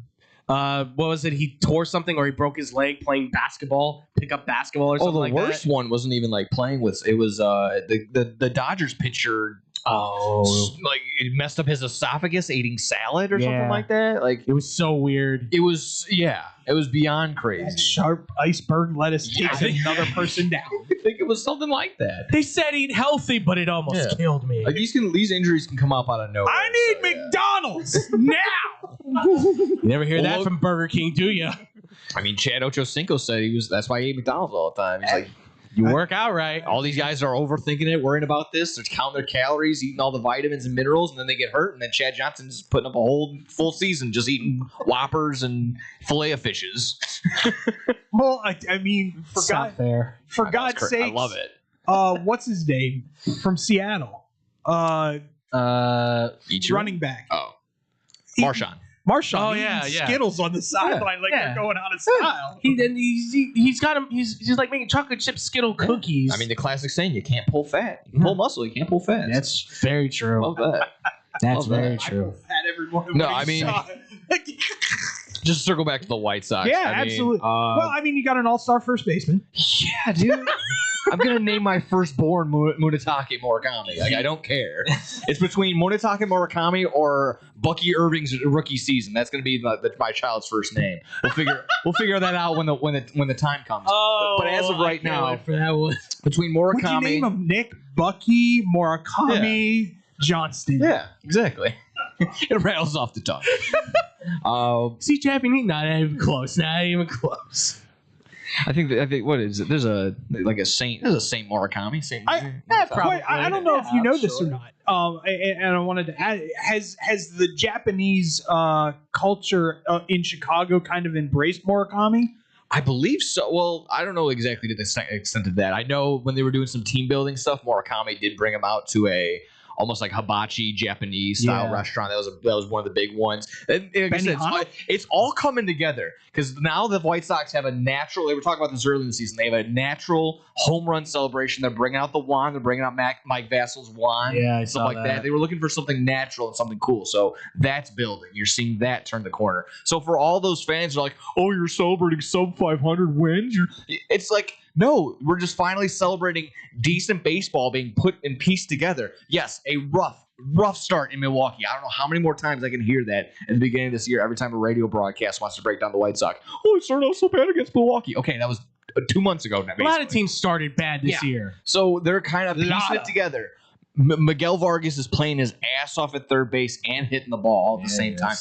what was it? He tore something or he broke his leg playing basketball, pick up basketball or something like that. The worst one wasn't even like playing with. It was the Dodgers pitcher. Like it messed up his esophagus eating salad or something like that. Like it was so weird. It was beyond crazy. That sharp iceberg lettuce takes another person down. I think it was something like that. They said eat healthy, but it almost killed me. Like these injuries can come up out of nowhere. I need McDonald's now. You never hear that from Burger King, do you? I mean, Chad Ochocinco said that's why he ate McDonald's all the time. He's like, you work out right. All these guys are overthinking it, worrying about this. They're counting their calories, eating all the vitamins and minerals, and then they get hurt. And then Chad Johnson's putting up a whole full season just eating Whoppers and filet of fishes. Well, I mean, for God's sake, I love it. What's his name from Seattle? Running back. Oh, Marshawn. Marshawn. Oh, yeah. Skittles on the sideline they're going out of style. He's got him. He's like making chocolate chip Skittle cookies. I mean, the classic saying: you can't pull fat. You can pull muscle. You can't pull fat. That's very true. Love that. That's very true. Fat everyone. No, I mean, just circle back to the White Sox. Yeah, I mean, absolutely. Well, I mean, you got an all-star first baseman. Yeah, dude. I'm gonna name my firstborn Munetake Murakami. Like, I don't care. It's between Munetake Murakami or Bucky Irving's rookie season. That's gonna be my child's first name. We'll figure that out when the time comes. Oh, but as of right now, for that one. between Murakami, What'd you name him? Nick, Bucky, Murakami, Johnston. Yeah, exactly. It rattles off the tongue. See, Japanese, not even close. Not even close. I think what is it? There's a Saint Murakami. I don't know if you know this or not. And I wanted to add: has the Japanese culture in Chicago kind of embraced Murakami? I believe so. Well, I don't know exactly to the extent of that. I know when they were doing some team building stuff, Murakami did bring him out to a almost like hibachi Japanese style restaurant. That was one of the big ones. And like I said, it's all coming together because now the White Sox have a natural. They were talking about this early in the season. They have a natural home run celebration. They're bringing out the wand. They're bringing out Mike Vassal's wand. Yeah, stuff like that. They were looking for something natural and something cool. So that's building. You're seeing that turn the corner. So for all those fans, they're like, "Oh, you're celebrating sub 500 wins." It's like. No, we're just finally celebrating decent baseball being put and pieced together. Yes, a rough start in Milwaukee. I don't know how many more times I can hear that at the beginning of this year every time a radio broadcast wants to break down the White Sox. Oh, it started off so bad against Milwaukee. Okay, that was 2 months ago. A lot of teams started bad this year. So they're kind of piecing it together. Miguel Vargas is playing his ass off at third base and hitting the ball at the same time.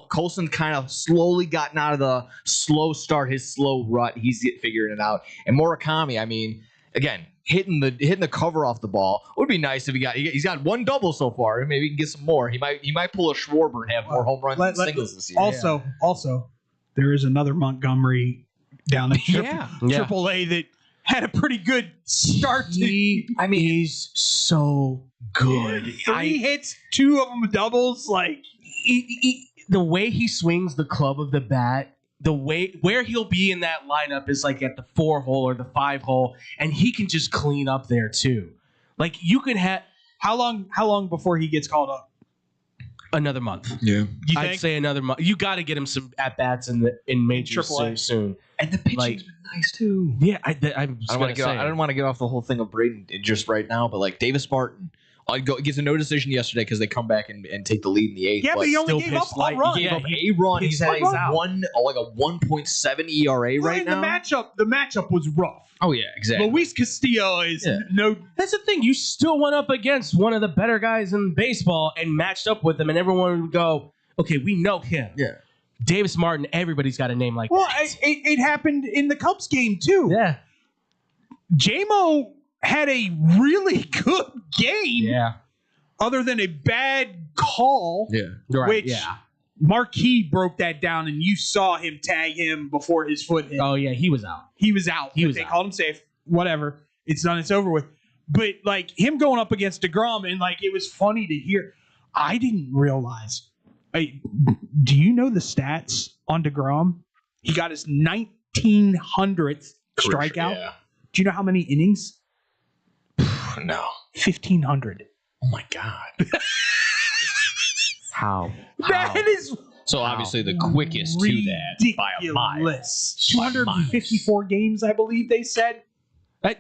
Colson kind of slowly gotten out of the slow start, his slow rut. He's figuring it out. And Murakami, I mean, again, hitting the cover off the ball would be nice if he's got one double so far. Maybe he can get some more. He might pull a Schwarber and have more home runs than singles this year. Also, there is another Montgomery down at AAA that had a pretty good start. He's so good. 3 hits, 2 of them doubles. Like the way he swings the club of the bat, the way where he'll be in that lineup is like at the 4-hole or the 5-hole, and he can just clean up there too. Like you could have how long before he gets called up? Another month. Yeah, I'd say another month. You got to get him some at bats in major soon. And the pitching's been nice too. Yeah, I don't want to get off the whole thing of Braden just right now, but like Davis Martin, gets a no decision yesterday because they come back and take the lead in the 8th. Yeah, but he only gave up a run. He gave up a run. He's at a 1.7 ERA right now. The matchup was rough. Oh yeah, exactly. Luis Castillo is no. That's the thing. You still went up against one of the better guys in baseball and matched up with him, and everyone would go, "Okay, we know him." Yeah. Davis Martin. Everybody's got a name like that. Well, it happened in the Cubs game too. Yeah. J-Mo had a really good game. Yeah. Other than a bad call. Yeah. Right. Which yeah. Marquis broke that down, and you saw him tag him before his foot hit. Oh yeah, he was out. They called him safe. Whatever. It's done. It's over with. But like him going up against DeGrom, and like it was funny to hear. I didn't realize. Do you know the stats on DeGrom? He got his 1900th strikeout. Yeah. Do you know how many innings? No. 1,500. Oh my God. How? That is so obviously the quickest to that by a mile. 254 games, I believe they said. I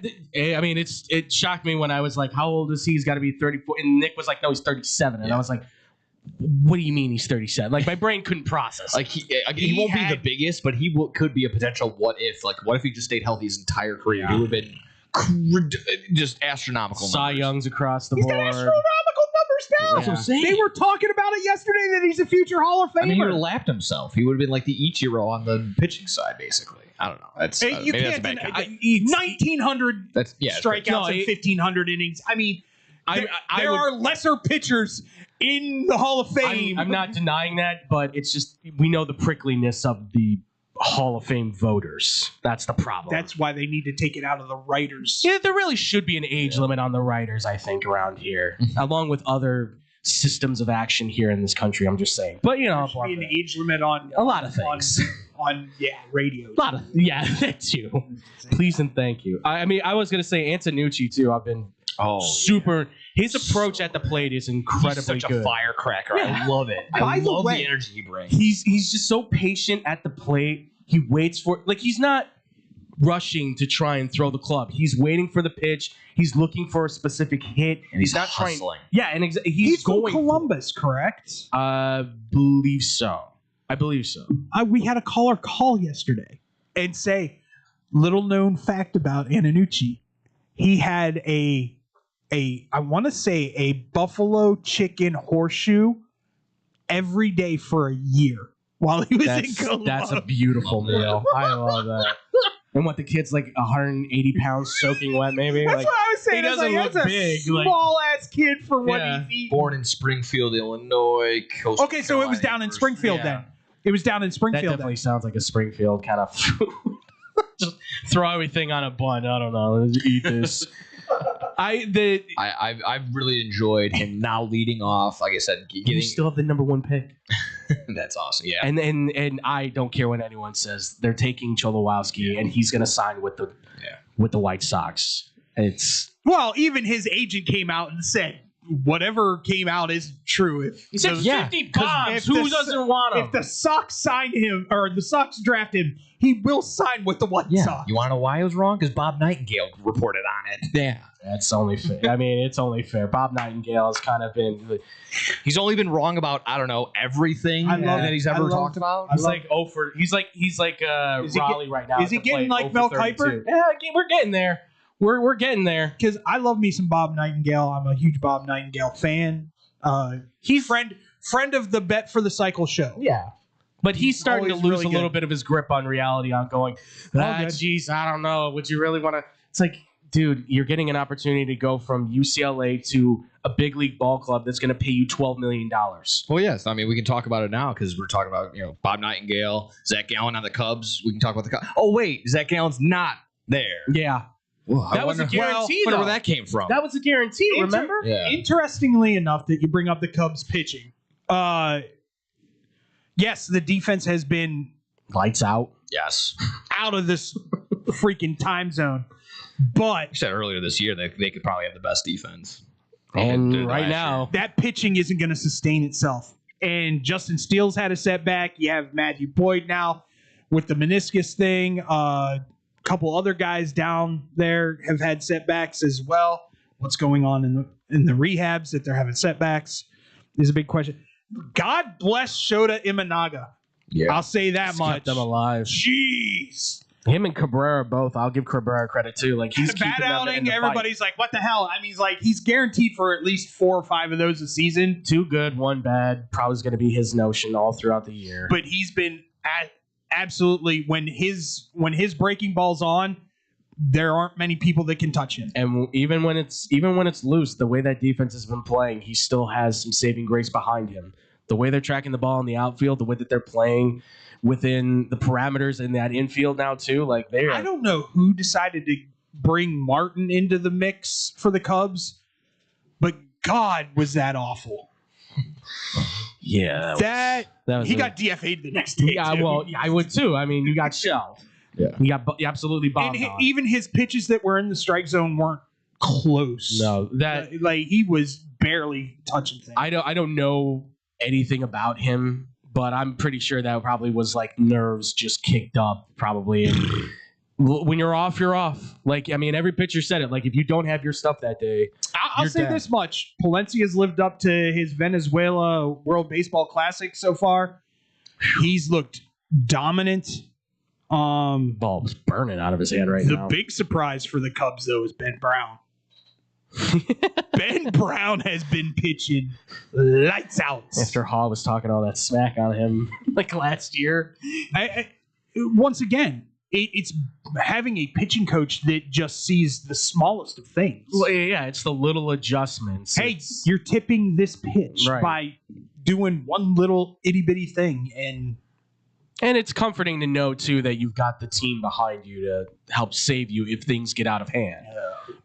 mean, it shocked me when I was like, "How old is he? He's got to be 34." And Nick was like, "No, he's 37." And I was like, "What do you mean he's 37?" Like my brain couldn't process. Like he won't be the biggest, but he could be a potential what if. Like what if he just stayed healthy his entire career? Yeah. He would have been just astronomical. Cy Young's across the board. Got astronomical numbers now. That's what I'm saying. They were talking about it yesterday that he's a future Hall of Famer. I mean, he would have lapped himself. He would have been like the Ichiro on the pitching side, basically. I don't know. That's you maybe can't that's a bad count. 1,900 strikeouts and 1,500 innings. I mean, there are lesser pitchers in the Hall of Fame. I'm not denying that, but it's just we know the prickliness of the Hall of Fame voters. That's the problem. That's why they need to take it out of the writers. Yeah, there really should be an age limit on the writers, I think, around here, along with other systems of action here in this country. I'm just saying. But, you know, there should be an age limit on a lot of things. On radio. A lot of, that too. Please and thank you. I mean, I was going to say Antonucci, too. I've been super... His approach at the plate is incredibly He's such good. a firecracker. Yeah. I love it. By the way, the energy he brings. He's just so patient at the plate. He waits for he's not rushing to try and throw the club. He's waiting for the pitch. He's looking for a specific hit. And he's not hustling. Yeah, and he's going from Columbus, correct? I believe so. We had a caller call yesterday and say, little known fact about Antonucci. He had I want to say a buffalo chicken horseshoe every day for a year while he was in coma. That's a beautiful meal. I love that. And what, the kid's like 180 pounds soaking wet, maybe? That's like, what I was saying. He doesn't look that's big. A small ass kid for what he's eating. Born in Springfield, Illinois. Okay, so it was down in Springfield then. It was down in That Springfield. definitely sounds like a Springfield kind of food. Just throw everything on a bun. I don't know. Let's eat this. I've really enjoyed him now leading off. Like I said, You still have the number 1 pick. That's awesome. Yeah. And I don't care what anyone says. They're taking Cholowski, and he's going to sign with the White Sox. Well, even his agent came out and said whatever came out is true. He said 50 bombs. Who doesn't want him? If the Sox sign him or the Sox draft him, he will sign with the White Sox. You want to know why it was wrong? Because Bob Nightingale reported on it. Yeah. That's only fair. I mean, it's only fair. Bob Nightingale has kind of been... He's only been wrong about, I don't know, everything that he's ever talked about. He's like Raleigh right now. Is he getting like Mel Kiper? Yeah, we're getting there. We're getting there. Because I love me some Bob Nightingale. I'm a huge Bob Nightingale fan. He's friend of the Bet for the Cycle show. Yeah. But he's starting to lose really a little bit of his grip on reality on going, geez, I don't know. Would you really want to... It's like, dude, you're getting an opportunity to go from UCLA to a big league ball club that's going to pay you $12 million. Well, yes. I mean, we can talk about it now because we're talking about, Bob Nightingale, Zach Gallen on the Cubs. We can talk about the Cubs. Oh, wait, Zach Gallen's not there. Yeah. Well, that was a guarantee, though. Where that came from. That was a guarantee, remember? Yeah. Interestingly enough that you bring up the Cubs pitching. Yes, the defense has been lights out. Yes. Out of this freaking time zone. But you said earlier this year they could probably have the best defense. And right now, that pitching isn't going to sustain itself. And Justin Steele's had a setback. You have Matthew Boyd now with the meniscus thing. A couple other guys down there have had setbacks as well. What's going on in the rehabs that they're having setbacks is a big question. God bless Shota Imanaga. Yeah, I'll say that He's much. kept them alive. Jeez. Him and Cabrera both. I'll give Cabrera credit too. Like he's bad keeping outing. them in the Everybody's like, "What the hell?" I mean, he's guaranteed for at least 4 or 5 of those a season. 2 good, 1 bad. Probably going to be his notion all throughout the year. But he's been absolutely when his breaking ball's on, there aren't many people that can touch him. And even when it's loose, the way that defense has been playing, he still has some saving grace behind him. The way they're tracking the ball in the outfield, the way that they're playing within the parameters in that infield now too, like they are. I don't know who decided to bring Martin into the mix for the Cubs, but God, was that awful. Yeah, he got DFA'd the next day. Yeah, well, I would too. I mean, you got shelved. Yeah, you got absolutely bombed. And even his pitches that were in the strike zone weren't close. No, he was barely touching things. I don't know anything about him, but I'm pretty sure that probably was like nerves just kicked up probably. And when you're off, you're off. Like, I mean, every pitcher said it. Like, if you don't have your stuff that day, I'll say this much. Palencia has lived up to his Venezuela World Baseball Classic so far. He's looked dominant. Ball's burning out of his hand right now. The big surprise for the Cubs, though, is Ben Brown. Ben Brown has been pitching lights out. After Hall was talking all that smack on him like last year. Once again, it's having a pitching coach that just sees the smallest of things. Well, yeah, it's the little adjustments. Hey, you're tipping this pitch by doing one little itty bitty thing, and it's comforting to know too that you've got the team behind you to help save you if things get out of hand.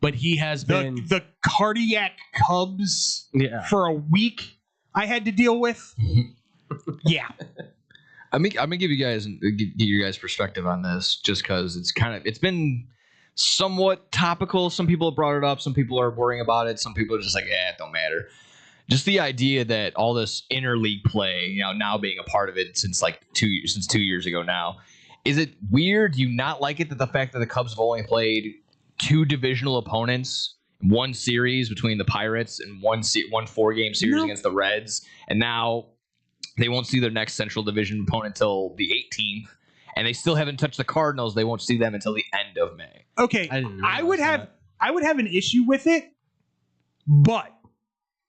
But he has been the cardiac Cubs for a week I had to deal with. Yeah. I'm gonna give you guys perspective on this just because it's been somewhat topical. Some people have brought it up. Some people are worrying about it. Some people are just like, it don't matter. Just the idea that all this interleague play, now being a part of it since 2 years ago now, is it weird? Do you not like it that the fact that the Cubs have only played 2 divisional opponents, 1 series between the Pirates and one 4-game series against the Reds, and now they won't see their next Central Division opponent until the 18th, and they still haven't touched the Cardinals. They won't see them until the end of May. Okay, I would have an issue with it, but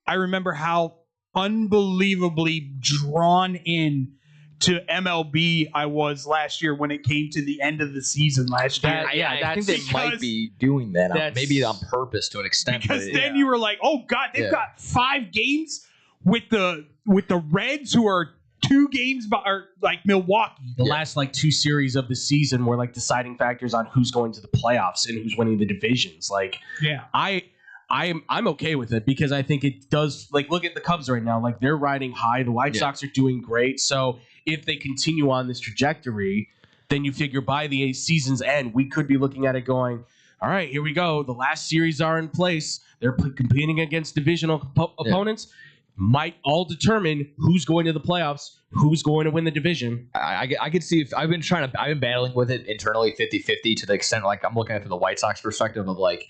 I remember how unbelievably drawn in to MLB I was last year when it came to the end of the season last year. I think they might be doing that, maybe on purpose to an extent. Because then you were like, oh God, they've got 5 games with the Reds, who are 2 games or like Milwaukee. The last like 2 series of the season were like deciding factors on who's going to the playoffs and who's winning the divisions. Like, I'm okay with it because I think it does. Like, look at the Cubs right now. Like, they're riding high. The White Sox are doing great. So if they continue on this trajectory, then you figure by the season's end, we could be looking at it going, all right, here we go. The last series are in place. They're competing against divisional opponents. Might all determine who's going to the playoffs, who's going to win the division. I could see if I've been battling with it internally 50-50 to the extent like I'm looking at it from the White Sox perspective of like,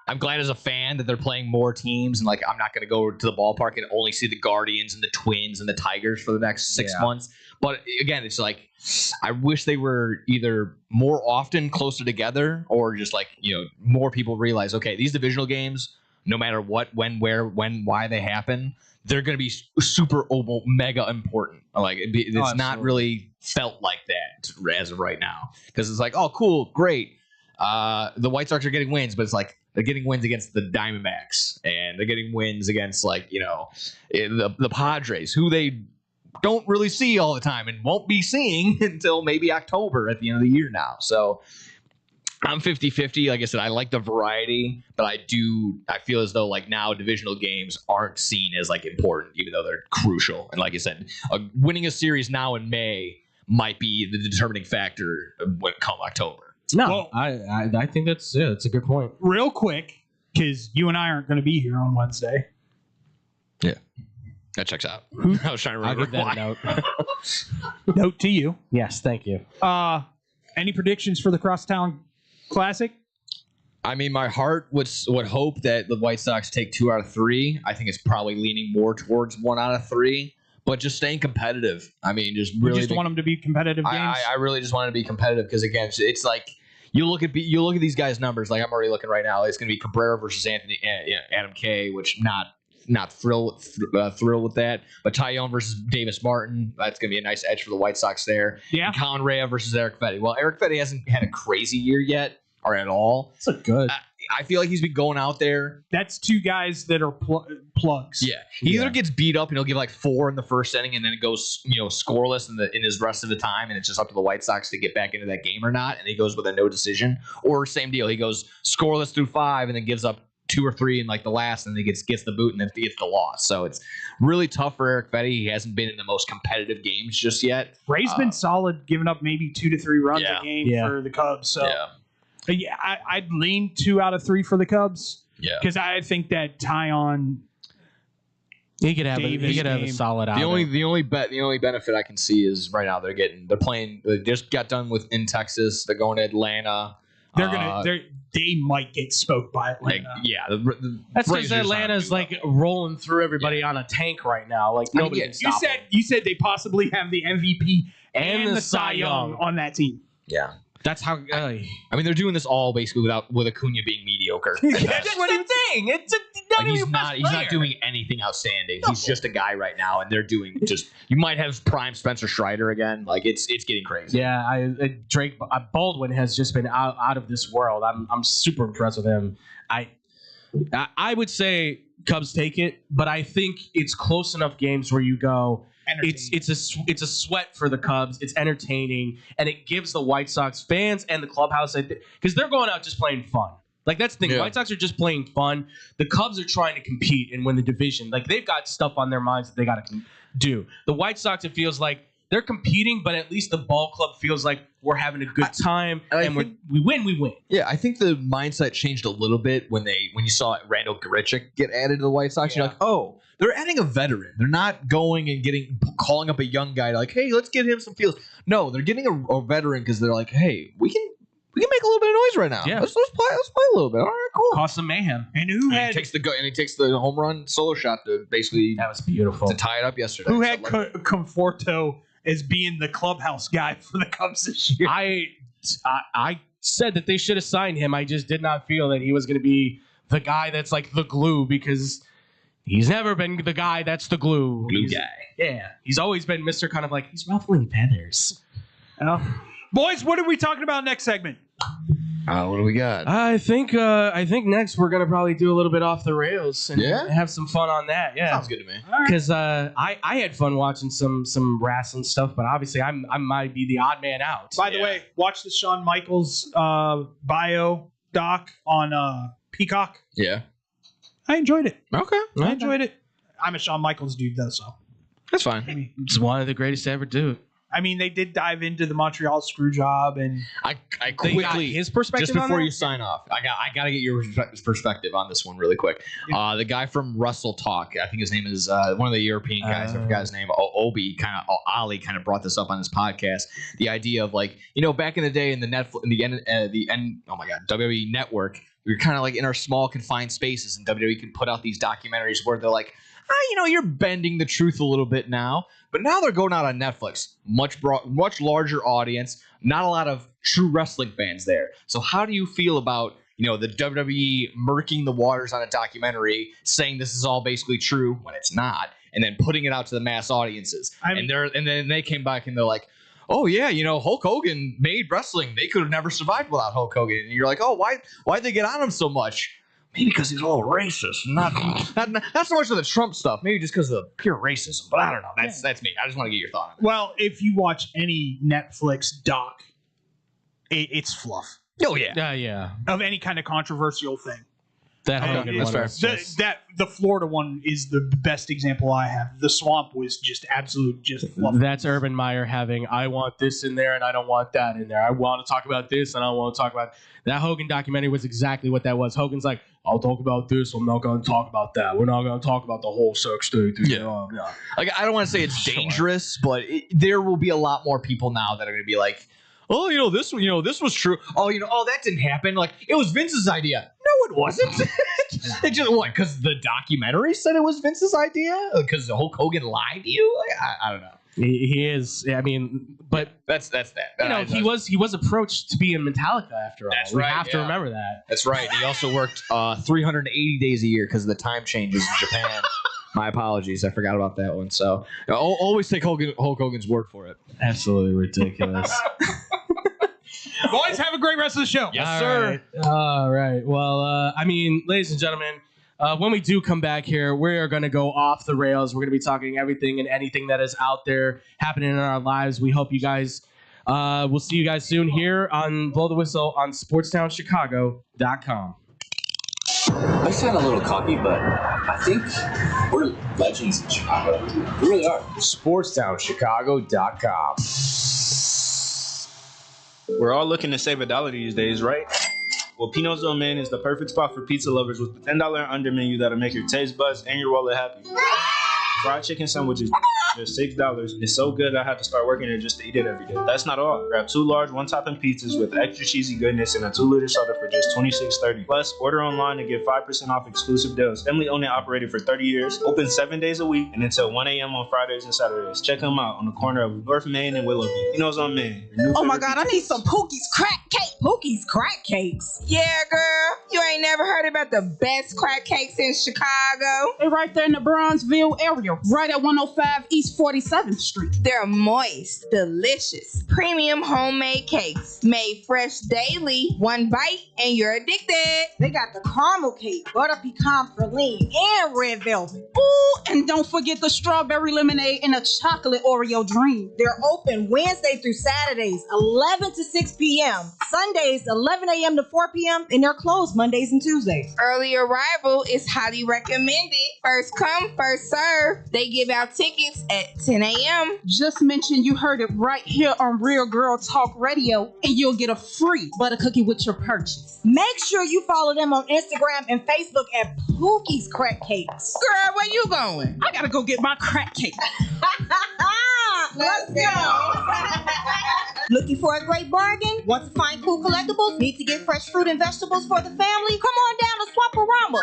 I'm glad as a fan that they're playing more teams and like I'm not going to go to the ballpark and only see the Guardians and the Twins and the Tigers for the next 6 months. But again, it's like I wish they were either more often closer together or just like, more people realize, okay, these divisional games, no matter what, when, where, when, why they happen, they're going to be super mega important. Like it's not really felt like that as of right now because it's like, oh, cool, great. The White Sox are getting wins, but it's like they're getting wins against the Diamondbacks and they're getting wins against like, the Padres, who they don't really see all the time and won't be seeing until maybe October at the end of the year now. So I'm 50-50. Like I said, I like the variety, but I feel as though like now divisional games aren't seen as like important, even though they're crucial. And like I said, winning a series now in May might be the determining factor when it come October. No, I think that's a good point. Real quick, because you and I aren't going to be here on Wednesday. Yeah, that checks out. I was trying to remember why. Note. Note to you. Yes, thank you. Any predictions for the Crosstown Classic? I mean, my heart would hope that the White Sox take 2 out of 3. I think it's probably leaning more towards 1 out of 3. But just staying competitive. I mean, just really. You just want them to be competitive games? I really just want to be competitive because, again, it's like you look at these guys' numbers. Like I'm already looking right now. It's going to be Cabrera versus Adam K, which not thrilled with that. But Tyone versus Davis Martin. That's going to be a nice edge for the White Sox there. Yeah. And Colin Rea versus Eric Fetty. Well, Eric Fetty hasn't had a crazy year yet or at all. That's good. I feel like he's been going out there. That's 2 guys that are plugs. Yeah, he either gets beat up and he'll give like 4 in the first inning, and then it goes scoreless in his rest of the time, and it's just up to the White Sox to get back into that game or not, and he goes with a no decision. Or same deal, he goes scoreless through 5 and then gives up 2 or 3 in like the last, and then he gets the boot and then gets the loss. So it's really tough for Eric Fetty. He hasn't been in the most competitive games just yet. Ray's been solid, giving up maybe 2 to 3 runs a game for the Cubs. So. Yeah, I'd lean 2 out of 3 for the Cubs. Yeah, because I think that Tyone, he could have a solid out. The only benefit I can see is right now they're playing. They just got done in Texas. They're going to Atlanta. They might get smoked by Atlanta. That's because Atlanta's like rolling through everybody on a tank right now. Like nobody can stop them. You said they possibly have the MVP and the Cy Young on that team. Yeah. That's how. I mean, they're doing this all basically with Acuna being mediocre. That's what I'm saying. He's not doing anything outstanding. No. He's just a guy right now, and they're doing just. You might have prime Spencer Strider again. Like it's getting crazy. Yeah, Drake Baldwin has just been out of this world. I'm super impressed with him. I would say Cubs take it, but I think it's close enough games where you go. It's a sweat for the Cubs. It's entertaining, and it gives the White Sox fans and the clubhouse because they're going out just playing fun. Like that's the thing. Yeah. White Sox are just playing fun. The Cubs are trying to compete and win the division. Like they've got stuff on their minds that they got to do. The White Sox, it feels like they're competing, but at least the ball club feels like we're having a good time, and we win. Yeah, I think the mindset changed a little bit when you saw Randall Grichuk get added to the White Sox. Yeah. You're like, oh. They're adding a veteran. They're not going and calling up a young guy like, hey, let's give him some feels. No, they're getting a veteran because they're like, hey, we can make a little bit of noise right now. Yeah. Let's play a little bit. All right, cool. Cause some mayhem. And he takes the home run solo shot to basically that was beautiful to tie it up yesterday. Who had Conforto as being the clubhouse guy for the Cubs this year? I said that they should have signed him. I just did not feel that he was going to be the guy that's like the glue because. He's never been the guy that's the glue. Glue guy. Yeah. He's always been Mr. kind of like, he's ruffling feathers. Boys, what are we talking about next segment? What do we got? I think next we're gonna probably do a little bit off the rails and have some fun on that. Yeah, Sounds good to me. Because I had fun watching some wrestling stuff, but obviously I might be the odd man out. By the way, watch the Shawn Michaels bio doc on Peacock. Yeah. I enjoyed it. Okay. I enjoyed it. I'm a Shawn Michaels dude though, so that's fine. It's one of the greatest to ever do. I mean, they did dive into the Montreal screw job, and I quickly his perspective just before on you sign off. I got to get your perspective on this one really quick. Yeah. The guy from Russell Talk, I think his name is one of the European guys. I forgot his name. Ali kind of brought this up on his podcast. The idea of like back in the day in the Netflix, WWE Network, we were kind of like in our small confined spaces, and WWE can put out these documentaries where they're like, you're bending the truth a little bit now. But now they're going out on Netflix, much larger audience, not a lot of true wrestling fans there. So how do you feel about the WWE murking the waters on a documentary, saying this is all basically true when it's not, and then putting it out to the mass audiences? And then they came back and they're like, oh yeah, Hulk Hogan made wrestling. They could have never survived without Hulk Hogan. And you're like, oh, why'd they get on him so much? Maybe because he's a little racist. Not so much of the Trump stuff. Maybe just because of the pure racism. But I don't know. That's me. I just want to get your thought on it. Well, if you watch any Netflix doc, it's fluff. Oh yeah. Yeah. Of any kind of controversial thing. That Hogan one was the Florida one is the best example I have. The Swamp was just fluff. That's Urban Meyer having, I want this in there and I don't want that in there. I want to talk about this and I want to talk about that. Hogan documentary was exactly what that was. Hogan's like, I'll talk about this. I'm not going to talk about that. We're not going to talk about the whole sex thing. Yeah. Like, I don't want to say it's dangerous, but there will be a lot more people now that are going to be like, oh, this was true. Oh, that didn't happen. Like, it was Vince's idea. No, it wasn't. It just because the documentary said it was Vince's idea? Because Hulk Hogan lied to you? Like, I don't know. He is. I mean, but that's that. He was approached to be in Metallica after all. That's we right. have to remember that. That's right. He also worked 380 days a year because of the time changes in Japan. My apologies. I forgot about that one. So always take Hulk Hogan's word for it. Absolutely ridiculous. Boys, have a great rest of the show. Yes, sir. All right. Well, ladies and gentlemen, when we do come back here, we are going to go off the rails. We're going to be talking everything and anything that is out there happening in our lives. We hope you guys, we'll see you guys soon here on Blow the Whistle on SportsTownChicago.com. I sound a little cocky, but I think we're legends in Chicago. We really are. SportsTownChicago.com. We're all looking to save $1 these days, right? Well, Pino's Zone Man is the perfect spot for pizza lovers with the $10 and under menu that'll make your taste buds and your wallet happy. Fried chicken sandwiches, just $6. It's so good I had to start working here just to eat it every day. That's not all. Grab 2 large one-topping pizzas with extra cheesy goodness and a 2-liter soda for just $26.30. Plus, order online to get 5% off exclusive deals. Family owned and operated for 30 years. Open 7 days a week and until 1 a.m. on Fridays and Saturdays. Check them out on the corner of North Main and Willoughby. Pino's on Main. Oh my God, I need some Pookie's crack cake. Pookie's crack cakes. Yeah, girl. You ain't never heard about the best crack cakes in Chicago? They're right there in the Bronzeville area, right at 105 East 47th Street. They're moist, delicious, premium homemade cakes made fresh daily. One bite and you're addicted. They got the caramel cake, butter pecan praline, and red velvet. Ooh, and don't forget the strawberry lemonade and a chocolate Oreo dream. They're open Wednesday through Saturdays, 11 to 6 p.m. Sundays, 11 a.m. to 4 p.m. and they're closed Mondays and Tuesdays. Early arrival is highly recommended. First come, first serve. They give out tickets at 10 a.m. Just mention you heard it right here on Real Girl Talk Radio and you'll get a free butter cookie with your purchase. Make sure you follow them on Instagram and Facebook at Pookie's Crack Cakes. Girl, where you going? I gotta go get my crack cake. Let's go. Looking for a great bargain? Want to find cool collectibles? Need to get fresh fruit and vegetables for the family? Come on down to Swaparama.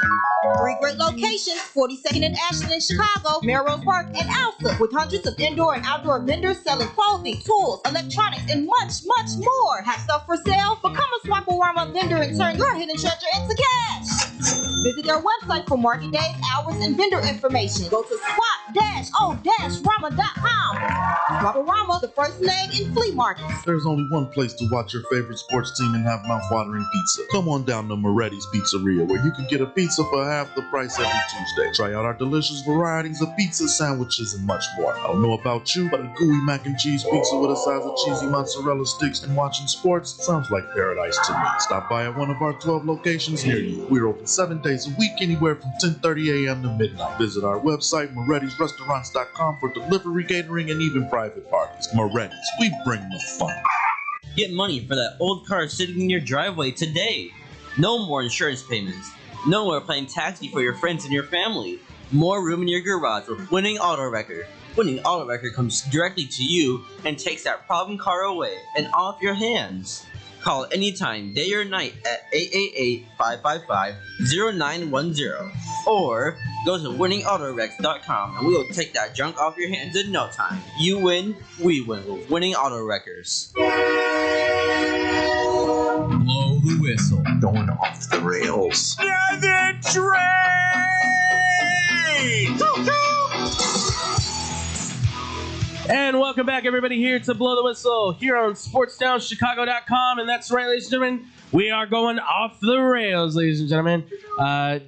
3 great locations, 42nd and Ashland in Chicago, Melrose Park, and Alpha, with hundreds of indoor and outdoor vendors selling clothing, tools, electronics, and much, much more. Have stuff for sale? Become a Swaparama vendor and turn your hidden treasure into cash. Visit their website for market days, hours, and vendor information. Go to swap-o-rama.com. Swap-o-rama, the first name in flea markets. There's only one place to watch your favorite sports team and have mouth-watering pizza. Come on down to Moretti's Pizzeria, where you can get a pizza for half the price every Tuesday. Try out our delicious varieties of pizza, sandwiches, and much more. I don't know about you, but a gooey mac and cheese pizza with a size of cheesy mozzarella sticks and watching sports sounds like paradise to me. Stop by at one of our 12 locations near you. We're open 7 days a week, anywhere from 10:30 a.m. to midnight. Visit our website, Moretti'sRestaurants.com, for delivery, catering, and even private parties. Moretti's, we bring the fun. Get money for that old car sitting in your driveway today. No more insurance payments. No more playing taxi for your friends and your family. More room in your garage with Winning Auto Record. Winning Auto Record comes directly to you and takes that problem car away and off your hands. Call anytime, day or night, at 888-555-0910. Or go to winningautorex.com and we will take that junk off your hands in no time. You win, we win with Winning Auto Wreckers. Blow the whistle. Going off the rails. The train! And welcome back, everybody, here to Blow the Whistle here on SportsDownChicago.com. And that's right, ladies and gentlemen, we are going off the rails, ladies and gentlemen.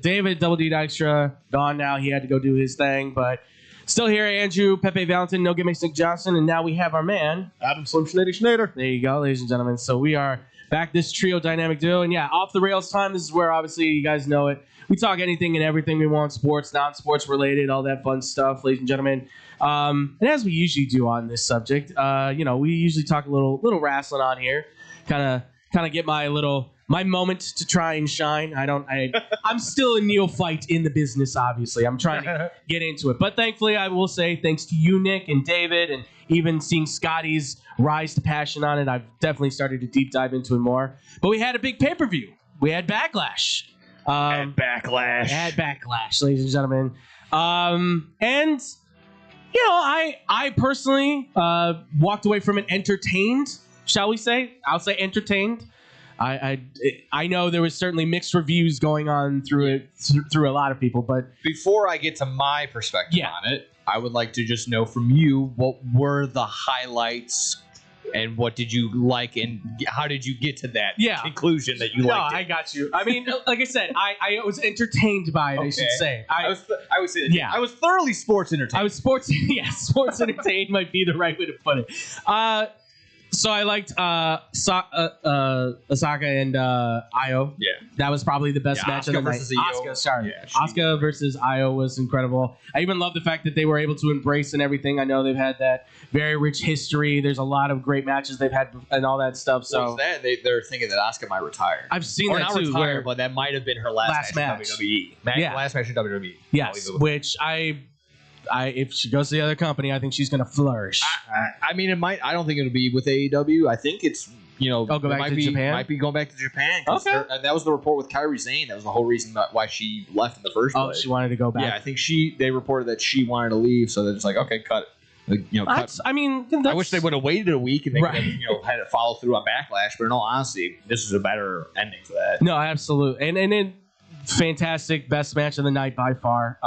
David Double D Dykstra gone now. He had to go do his thing, but still here. Andrew, Pepe Valentin, No Gimmicks, Nick Johnson, and now we have our man Adam Slim Schneider Schneider. There you go, ladies and gentlemen. So we are back, this trio dynamic duo, and yeah, off the rails time. This is where obviously you guys know it. We talk anything and everything we want, sports, non-sports related, all that fun stuff, ladies and gentlemen. And as we usually do on this subject, we usually talk a little wrestling on here, kind of get my moment to try and shine. I'm still a neophyte in the business, obviously. I'm trying to get into it. But thankfully, I will say, thanks to you, Nick, and David, and even seeing Scotty's rise to passion on it, I've definitely started to deep dive into it more. But we had a big pay-per-view. We had Backlash. Had Backlash, ladies and gentlemen. And, I personally walked away from it entertained, shall we say? I'll say entertained. I know there was certainly mixed reviews going on through a lot of people, but before I get to my perspective on it, I would like to just know from you, what were the highlights and what did you like and how did you get to that conclusion that you liked it? I got you. I mean, like I said, I was entertained by it, I should say. I would say that. Yeah. I was thoroughly sports entertained. I was sports entertained might be the right way to put it. So I liked Osaka and Io. Yeah. That was probably the best match of the night. Asuka versus Io was incredible. I even love the fact that they were able to embrace and everything. I know they've had that very rich history. There's a lot of great matches they've had and all that stuff. So they're thinking that Asuka might retire. I've seen or that not too. Retire, but that might have been her last match in WWE. Last match in WWE. Yes, which if she goes to the other company, I think she's going to flourish. I mean, it might. I don't think it'll be with AEW. I think it's go back to Japan. Might be going back to Japan. Okay, that was the report with Kairi Sane. That was the whole reason why she left in the first place. Oh, she wanted to go back. Yeah, I think they reported that she wanted to leave, so they're just like, okay, cut. Cut. I mean, I wish they would have waited a week and they could have, had it follow through on Backlash. But in all honesty, this is a better ending for that. No, absolutely, and then fantastic, best match of the night by far.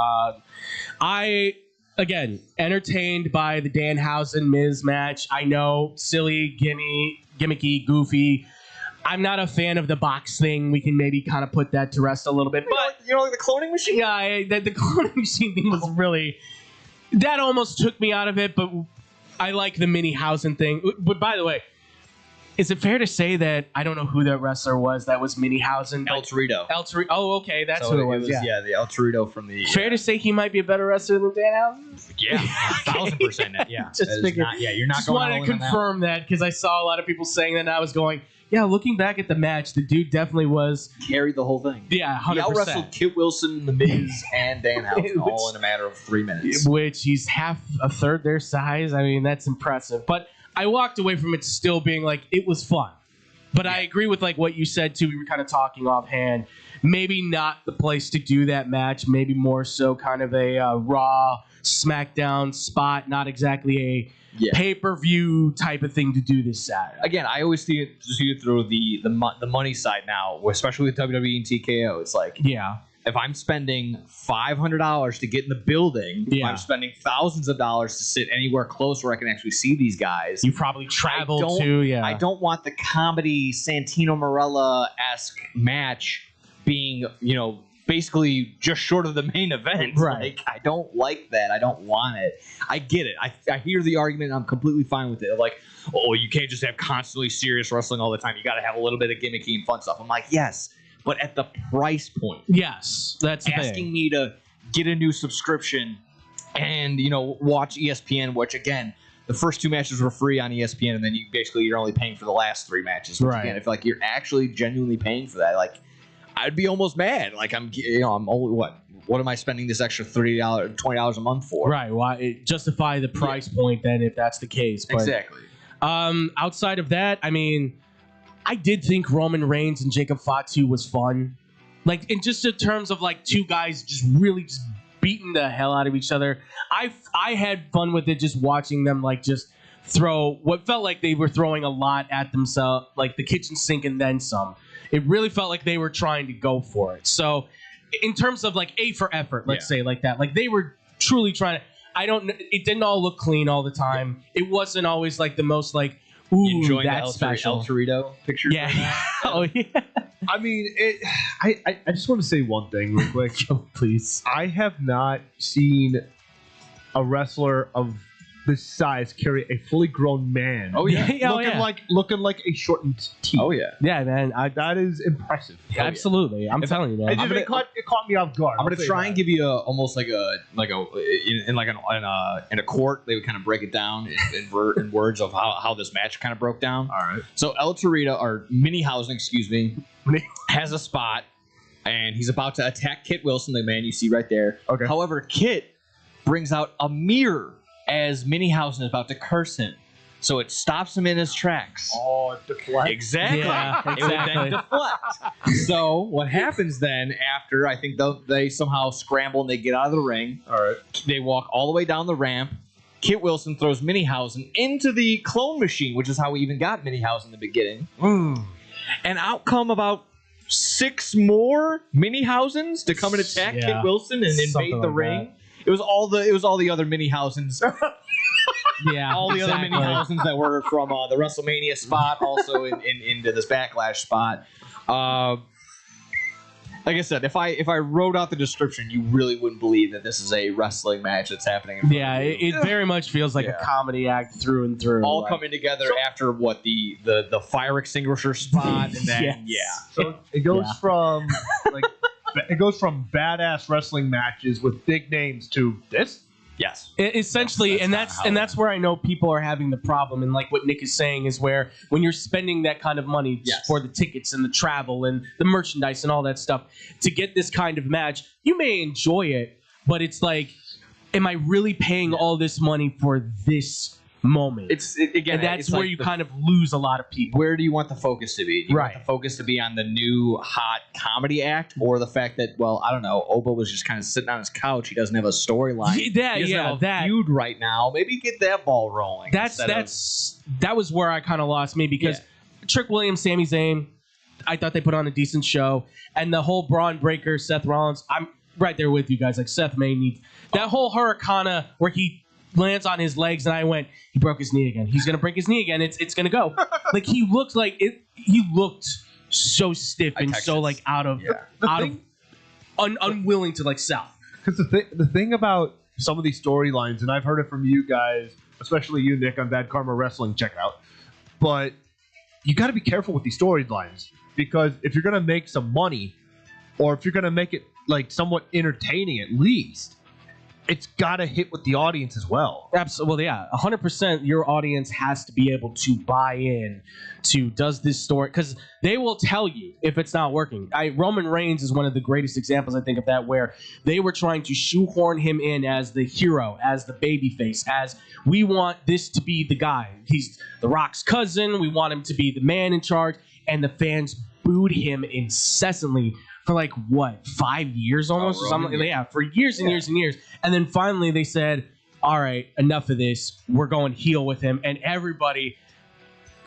Again, entertained by the Danhausen Miz match. I know, silly, gimmicky, goofy. I'm not a fan of the box thing. We can maybe kind of put that to rest a little bit. But like the cloning machine? Yeah, the cloning machine thing was really... That almost took me out of it, but I like the Minihausen thing. But by the way, is it fair to say that I don't know who that wrestler was that was Minihausen? El Torito. Oh, okay, that's who it was. Yeah, the El Torito from the. Fair to say he might be a better wrestler than Danhausen? Yeah, 1,000%. Yeah, just figured. You're not just going. Wanted to confirm that because I saw a lot of people saying that, and I was going, yeah. Looking back at the match, the dude definitely was carried the whole thing. Yeah, 100%. He out-wrestled Kit Wilson, The Miz, and Danhausen all in a matter of 3 minutes. Which he's a third their size. I mean, that's impressive. But I walked away from it still being like, it was fun. But I agree with like what you said too. We were kind of talking offhand. Maybe not the place to do that match. Maybe more so kind of a Raw, SmackDown spot. Not exactly a pay-per-view type of thing to do this Saturday. Again, I always see it through the money side now, especially with WWE and TKO. It's like, if I'm spending $500 to get in the building, if I'm spending thousands of dollars to sit anywhere close where I can actually see these guys. You probably travel to, I don't want the comedy Santino Marella-esque match being, basically just short of the main event. Right. Like, I don't like that. I don't want it. I get it. I hear the argument. I'm completely fine with it. Like, oh, you can't just have constantly serious wrestling all the time. You got to have a little bit of gimmicky and fun stuff. I'm like, yes, but at the price point. Yes, that's the asking thing. me to get a new subscription and watch ESPN, which again, the first 2 matches were free on ESPN, and then you're only paying for the last 3 matches. Which again, I feel like you're actually genuinely paying for that. Like, I'd be almost mad. Like, I'm only what am I spending this extra $20 a month for? Right. Why justify the price point then if that's the case? But, exactly. Outside of that, I mean, I did think Roman Reigns and Jacob Fatu was fun. Like, in just in terms of like 2 guys just really just beating the hell out of each other. I had fun with it just watching them like just throw what felt like they were throwing a lot at themselves, like the kitchen sink and then some. It really felt like they were trying to go for it. So in terms of like A for effort, let's say like that, like they were truly trying to, it didn't all look clean all the time. It wasn't always like the most like, ooh, enjoying that's the special. El Torito picture. Yeah. Oh yeah. I mean, I just want to say one thing real quick. Please. I have not seen a wrestler of this size carry a fully grown man. Oh yeah, looking like a shortened T. Oh yeah, yeah, man. That is impressive. Absolutely, I'm telling you, man. It caught me off guard. I'm gonna try and give you almost like a in a court. They would kind of break it down in words of how this match kind of broke down. All right. So El Torito or Minihausen, excuse me, has a spot, and he's about to attack Kit Wilson, the man you see right there. Okay. However, Kit brings out a mirror as Minihausen is about to curse him. So it stops him in his tracks. Oh, deflect. Exactly. Yeah, It would then exactly. deflect. So what happens then after, I think they somehow scramble and they get out of the ring. All right. They walk all the way down the ramp. Kit Wilson throws Minihausen into the clone machine, which is how we even got Minihausen in the beginning. And out come about 6 more Minihausens to come and attack Kit Wilson and invade the ring. It was all the other Minihausens. Yeah, all the other Minihausens that were from the WrestleMania spot, also into this Backlash spot. Like I said, if I wrote out the description, you really wouldn't believe that this is a wrestling match that's happening. In front of you. It very much feels like a comedy act through and through. All like, coming together after what the fire extinguisher spot, and then So it goes from it goes from badass wrestling matches with big names to this. Yes. Essentially, and that's where I know people are having the problem. And like what Nick is saying is where when you're spending that kind of money for the tickets and the travel and the merchandise and all that stuff to get this kind of match, you may enjoy it, but it's like, am I really paying all this money for this moment? And that's where like you kind of lose a lot of people. Where do you want the focus to be? Do you want the focus to be on the new hot comedy act, or the fact that, well, I don't know, Oba was just kind of sitting on his couch. He doesn't have a storyline. He doesn't have a feud right now. Maybe get that ball rolling. That was where I kind of lost me because Trick Williams, Sami Zayn, I thought they put on a decent show, and the whole Braun Breaker, Seth Rollins. I'm right there with you guys. Like Seth may need that whole Hurricane where he lands on his legs, and I went, he broke his knee again. He's gonna break his knee again. It's gonna go. Like he looked like it. He looked so stiff and so like unwilling to like sell. Because the thing about some of these storylines, and I've heard it from you guys, especially you, Nick, on Bad Karma Wrestling. Check it out. But you got to be careful with these storylines because if you're gonna make some money, or if you're gonna make it like somewhat entertaining at least, it's got to hit with the audience as well. Absolutely, yeah. 100% your audience has to be able to buy in to does this story, because they will tell you if it's not working. Roman Reigns is one of the greatest examples, I think, of that, where they were trying to shoehorn him in as the hero, as the babyface, as we want this to be the guy. He's The Rock's cousin. We want him to be the man in charge. And the fans booed him incessantly for like what, 5 years almost, or something? Yeah, for years and years and years. And then finally they said, all right, enough of this. We're going heel with him, and everybody.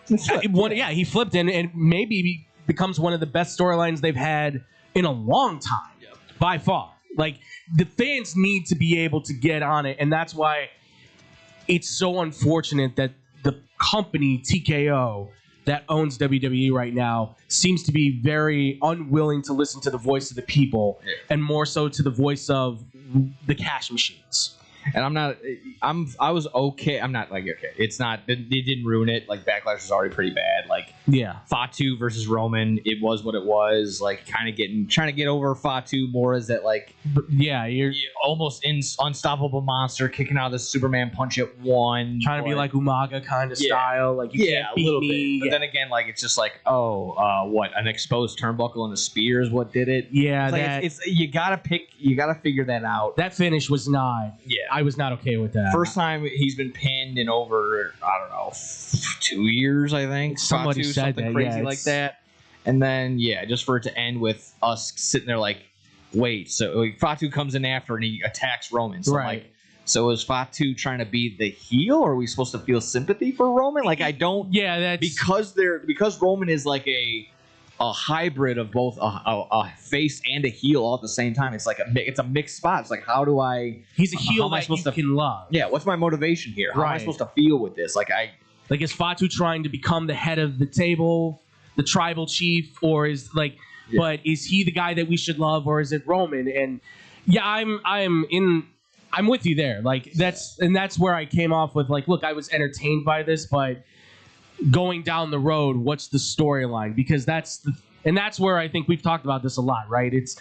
He flipped and maybe becomes one of the best storylines they've had in a long time, by far. Like, the fans need to be able to get on it, and that's why it's so unfortunate that the company, TKO, that owns WWE right now, seems to be very unwilling to listen to the voice of the people, and more so to the voice of the cash machines. And I was okay. I'm not like, okay, it's not, it didn't ruin it. Like, Backlash was already pretty bad. Like, Fatu versus Roman, it was what it was. Like, trying to get over Fatu more as that, like, you're almost unstoppable monster kicking out of the Superman punch at one. Trying to be like Umaga kind of style. Like, you can't beat a little me. bit. But then again, like, it's just like, what, an exposed turnbuckle and a spear is what did it? Yeah, it's you gotta figure that out. That finish was not. Yeah, I was not okay with that. First time he's been pinned in over, I don't know, 2 years, I think. Somebody said something that, crazy like that. And then, just for it to end with us sitting there like, wait, so like, Fatu comes in after and he attacks Roman. So, like, so is Fatu trying to be the heel, or are we supposed to feel sympathy for Roman? Like, I don't. Yeah, that's because Roman is like a hybrid of both a face and a heel all at the same time. It's like it's a mixed spot. It's like, how do I? He's a heel that you can love. Yeah, what's my motivation here? How am I supposed to feel with this? Like, is Fatu trying to become the head of the table, the tribal chief, or is like, but is he the guy that we should love, or is it Roman? And I'm with you there. Like, that's where I came off with, like, look, I was entertained by this, but going down the road, what's the storyline? Because that's where I think we've talked about this a lot, right? It's,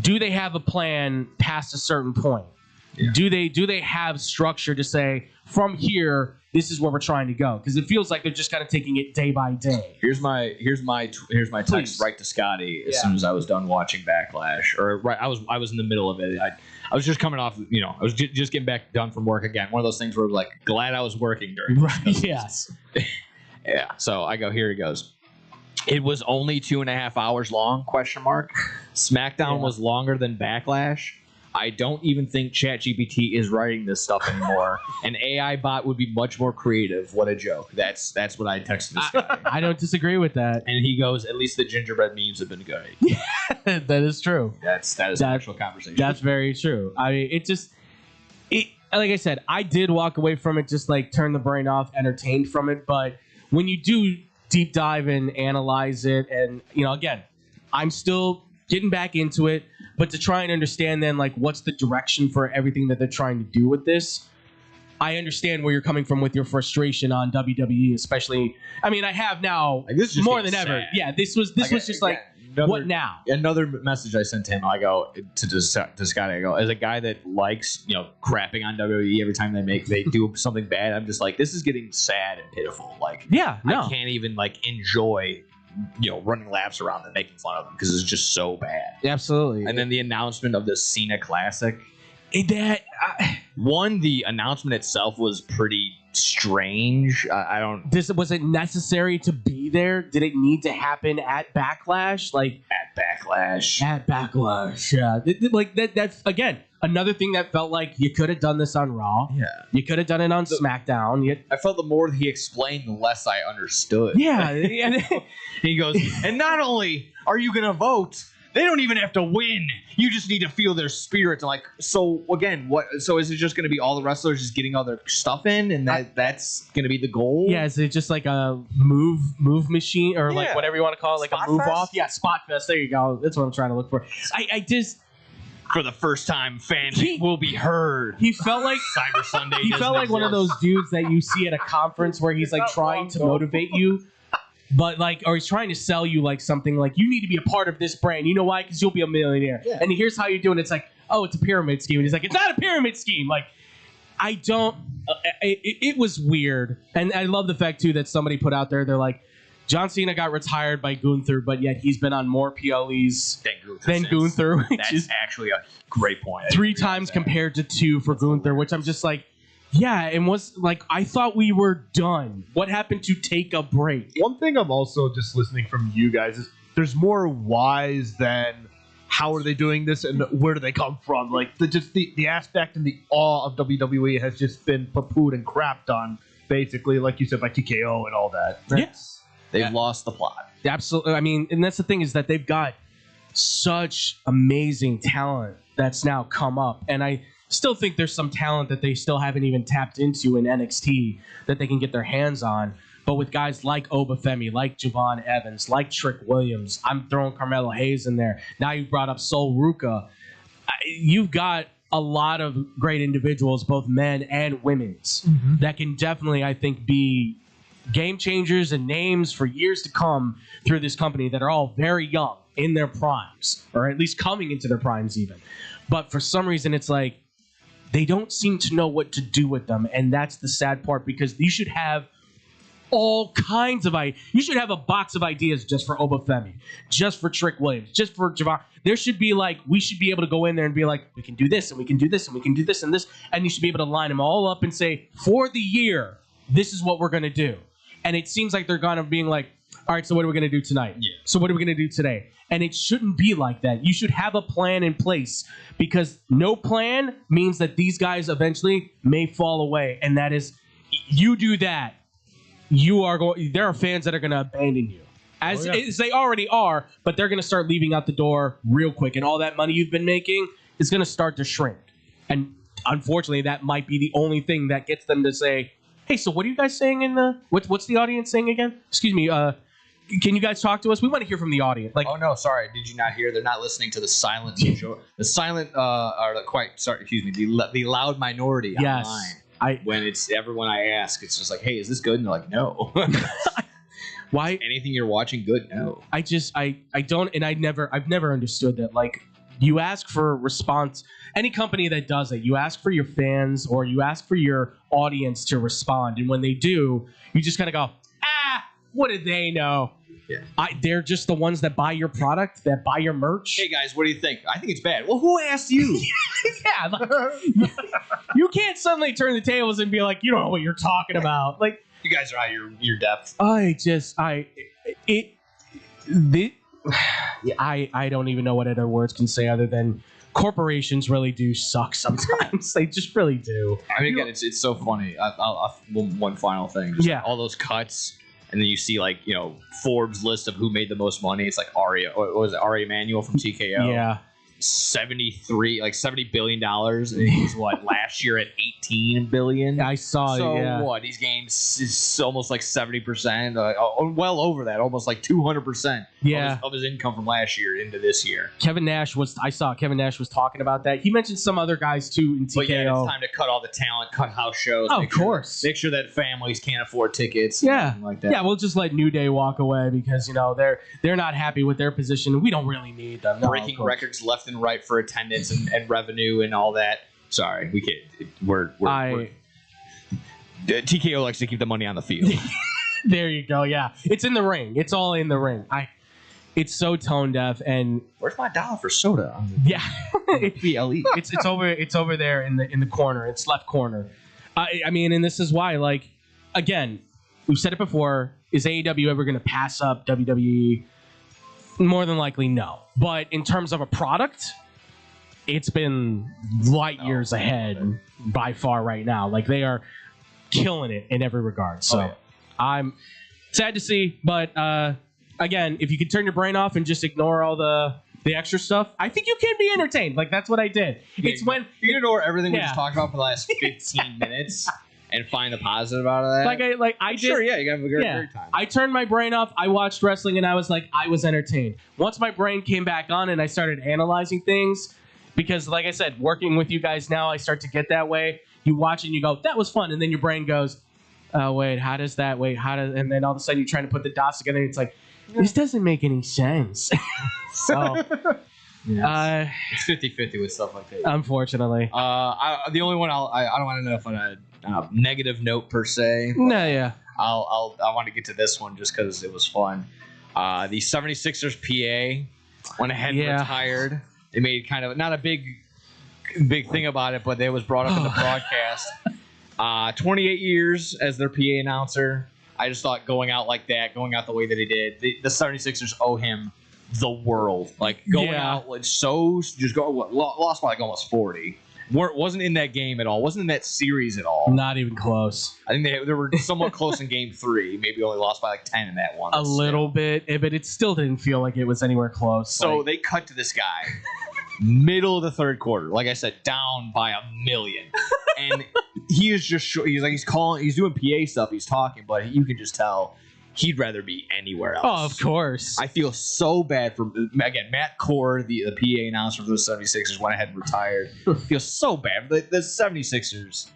do they have a plan past a certain point? Yeah. Do they have structure to say, from here, this is where we're trying to go? Because it feels like they're just kind of taking it day by day. Here's my text right to Scotty as soon as I was done watching Backlash, or I was in the middle of it. I was just coming off, I was just getting back done from work again. One of those things where, like, glad I was working during. Right. Yes. Yeah. So I go, here he goes. It was only 2.5 hours long, ? SmackDown was longer than Backlash. I don't even think ChatGPT is writing this stuff anymore. An AI bot would be much more creative. What a joke. That's what I texted this guy. I don't disagree with that. And he goes, at least the gingerbread memes have been good. That is true. That is an actual conversation. That's very true. I mean, like I said, I did walk away from it, just like turn the brain off, entertained from it. But when you do deep dive and analyze it, and, again, I'm still getting back into it, but to try and understand then, like, what's the direction for everything that they're trying to do with this, I understand where you're coming from with your frustration on WWE, especially. I mean, I have now, like, this more than ever. Yeah, this was just like, what now? Another message I sent to him, I go to Scotty, I go, as a guy that likes, crapping on WWE every time they do something bad, I'm just like, this is getting sad and pitiful. Like, I can't even, like, enjoy running laps around and making fun of them because it's just so bad. Absolutely. And then the announcement of the Cena Classic. The announcement itself was pretty strange. Was it necessary to be there? Did it need to happen at Backlash? Like, at Backlash. Yeah. Like, that's again another thing that felt like you could have done this on Raw. Yeah. You could have done it on SmackDown. I felt the more he explained, the less I understood. Yeah. He goes, and not only are you going to vote, they don't even have to win. You just need to feel their spirit. Like, so again, so is it just going to be all the wrestlers just getting all their stuff in, and that's going to be the goal? Yeah, is it just like a move machine, or like whatever you want to call it, like Spot a move fest? off? Yeah, Spot Fest. There you go. That's what I'm trying to look for. I just, for the first time, fans will be heard. He felt like Cyber Sunday. He felt like one of those dudes that you see at a conference where he's like trying to motivate you. But or he's trying to sell you like something like, you need to be a part of this brand. You know why? Because you'll be a millionaire. Yeah. And here's how you're doing. It's like, oh, it's a pyramid scheme. And he's like, it's not a pyramid scheme. Like, I don't. It was weird, and I love the fact too that somebody put out there. They're like, John Cena got retired by Gunther, but yet he's been on more PLEs than Gunther. That's actually a great point. 3 times compared to 2 for Gunther, which I'm just like. Yeah, and was like, I thought we were done. What happened to take a break? One thing I'm also just listening from you guys is there's more whys than how are they doing this and where do they come from? Like the aspect and the awe of WWE has just been poo-pooed and crapped on, basically, like you said, by TKO and all that. Yes. They've lost the plot. Absolutely. I mean, and that's the thing is that they've got such amazing talent that's now come up. And I still think there's some talent that they still haven't even tapped into in NXT that they can get their hands on. But with guys like Obafemi, like Javon Evans, like Trick Williams, I'm throwing Carmelo Hayes in there. Now you brought up Sol Ruka. You've got a lot of great individuals, both men and women's, that can definitely, I think, be game changers and names for years to come through this company that are all very young in their primes, or at least coming into their primes even. But for some reason, it's like they don't seem to know what to do with them. And that's the sad part, because you should have all kinds of ideas. You should have a box of ideas just for Obafemi, just for Trick Williams, just for Javon. There should be like, we should be able to go in there and be like, we can do this and we can do this and we can do this and this. And you should be able to line them all up and say, for the year, this is what we're going to do. And it seems like they're kind of being like, all right, so what are we going to do tonight? Yeah. So what are we going to do today? And it shouldn't be like that. You should have a plan in place, because no plan means that these guys eventually may fall away. And that is, you do that, there are fans that are going to abandon you. As they already are, but they're going to start leaving out the door real quick. And all that money you've been making is going to start to shrink. And unfortunately, that might be the only thing that gets them to say, hey, so what are you guys saying in the... What's the audience saying again? Excuse me, can you guys talk to us? We want to hear from the audience. Like, oh, no, sorry. Did you not hear? They're not listening to the silent... the silent, the loud minority online. When it's everyone I ask, it's just like, hey, is this good? And they're like, no. Why? Anything you're watching good? No. I don't, and I've never understood that. Like, you ask for response. Any company that does it, you ask for your fans or you ask for your audience to respond. And when they do, you just kind of go, what do they know? Yeah. They're just the ones that buy your product, that buy your merch. Hey, guys, what do you think? I think it's bad. Well, who asked you? Yeah. Like, you can't suddenly turn the tables and be like, you don't know what you're talking about. Like, you guys are out your depth. I don't even know what other words can say other than corporations really do suck sometimes. They just really do. I mean, again, it's so funny. One final thing. Just all those cuts, and then you see Forbes list of who made the most money. It's like Ari Emanuel from TKO. Yeah. $70 billion, and he's last year at $18 billion. I saw so it. Yeah. What he's gained is almost 70%, well over that, almost 200%. Yeah. of his income from last year into this year. I saw Kevin Nash was talking about that. He mentioned some other guys too in TKO. But yeah, it's time to cut all the talent, cut house shows. Oh, of course. Make sure that families can't afford tickets. Yeah, like that. Yeah, we'll just let New Day walk away because they're not happy with their position. We don't really need them. No, breaking records left and right for attendance and revenue and all that. Sorry, we can't. We're TKO likes to keep the money on the field. There you go. Yeah, it's in the ring. It's all in the ring. It's so tone deaf. And where's my dollar for soda? Yeah, it's over. It's over there in the corner. It's left corner. I mean, and this is why. Again, we've said it before. Is AEW ever going to pass up WWE? More than likely, no. But in terms of a product, it's been light years ahead by far right now. They are killing it in every regard. So I'm sad to see, but again, if you could turn your brain off and just ignore all the extra stuff, I think you can be entertained. That's what I did. It's when you can ignore everything we just talked about for the last 15 minutes and find the positive out of that. I did. Sure, yeah, you can have a great time. I turned my brain off. I watched wrestling and I was entertained. Once my brain came back on and I started analyzing things, because like I said, working with you guys now, I start to get that way. You watch and you go, that was fun, and then your brain goes, oh wait, how does that? Wait, how does? And then all of a sudden you're trying to put the dots together. And it's like, this doesn't make any sense. So. It's 50-50 with stuff like that. Unfortunately. The only one I don't want to know if on a negative note per se. No, yeah. I want to get to this one just because it was fun. The 76ers PA went ahead and retired. They made kind of not a big thing about it, but it was brought up in the broadcast. 28 years as their PA announcer. I just thought going out like that, going out the way that he did, the 76ers owe him the world. Like going Yeah. out, like lost by like almost 40. Wasn't in that game at all. Wasn't in that series at all. Not even close. I think they were somewhat close in game 3. Maybe only lost by like 10 in that one. A little bit, but it still didn't feel like it was anywhere close. So they cut to this guy, middle of the third quarter. Like I said, down by 1 million, and he is just he's calling, he's doing PA stuff, he's talking, but you can just tell he'd rather be anywhere else. Oh, of course. I feel so bad for again Matt Core, the PA announcer for the 76ers, went ahead and retired. I feel so bad for the 76ers.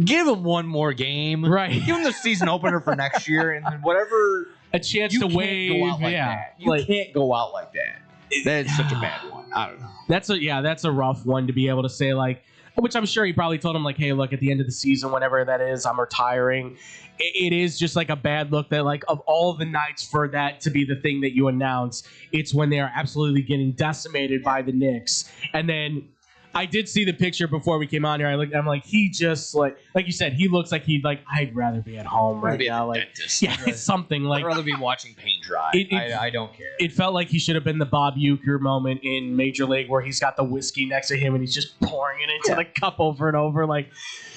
Give him one more game, right? Give him the season opener for next year, and then whatever. A chance you to can't wave, go out like that. You can't go out like that. That's such a bad one. I don't know. That's a rough one to be able to say, like, which I'm sure he probably told him, like, hey, look, at the end of the season, whenever that is, I'm retiring. It is just like a bad look that, like, of all the nights for that to be the thing that you announce, it's when they are absolutely getting decimated by the Knicks. And then I did see the picture before we came on here. I'm like, he just like you said, he looks like he'd like, I'd rather be at home right now. Like, yeah, it's something like I'd rather be watching paint dry. I don't care. It felt like he should have been the Bob Uecker moment in Major League where he's got the whiskey next to him and he's just pouring it into the cup over and over. Like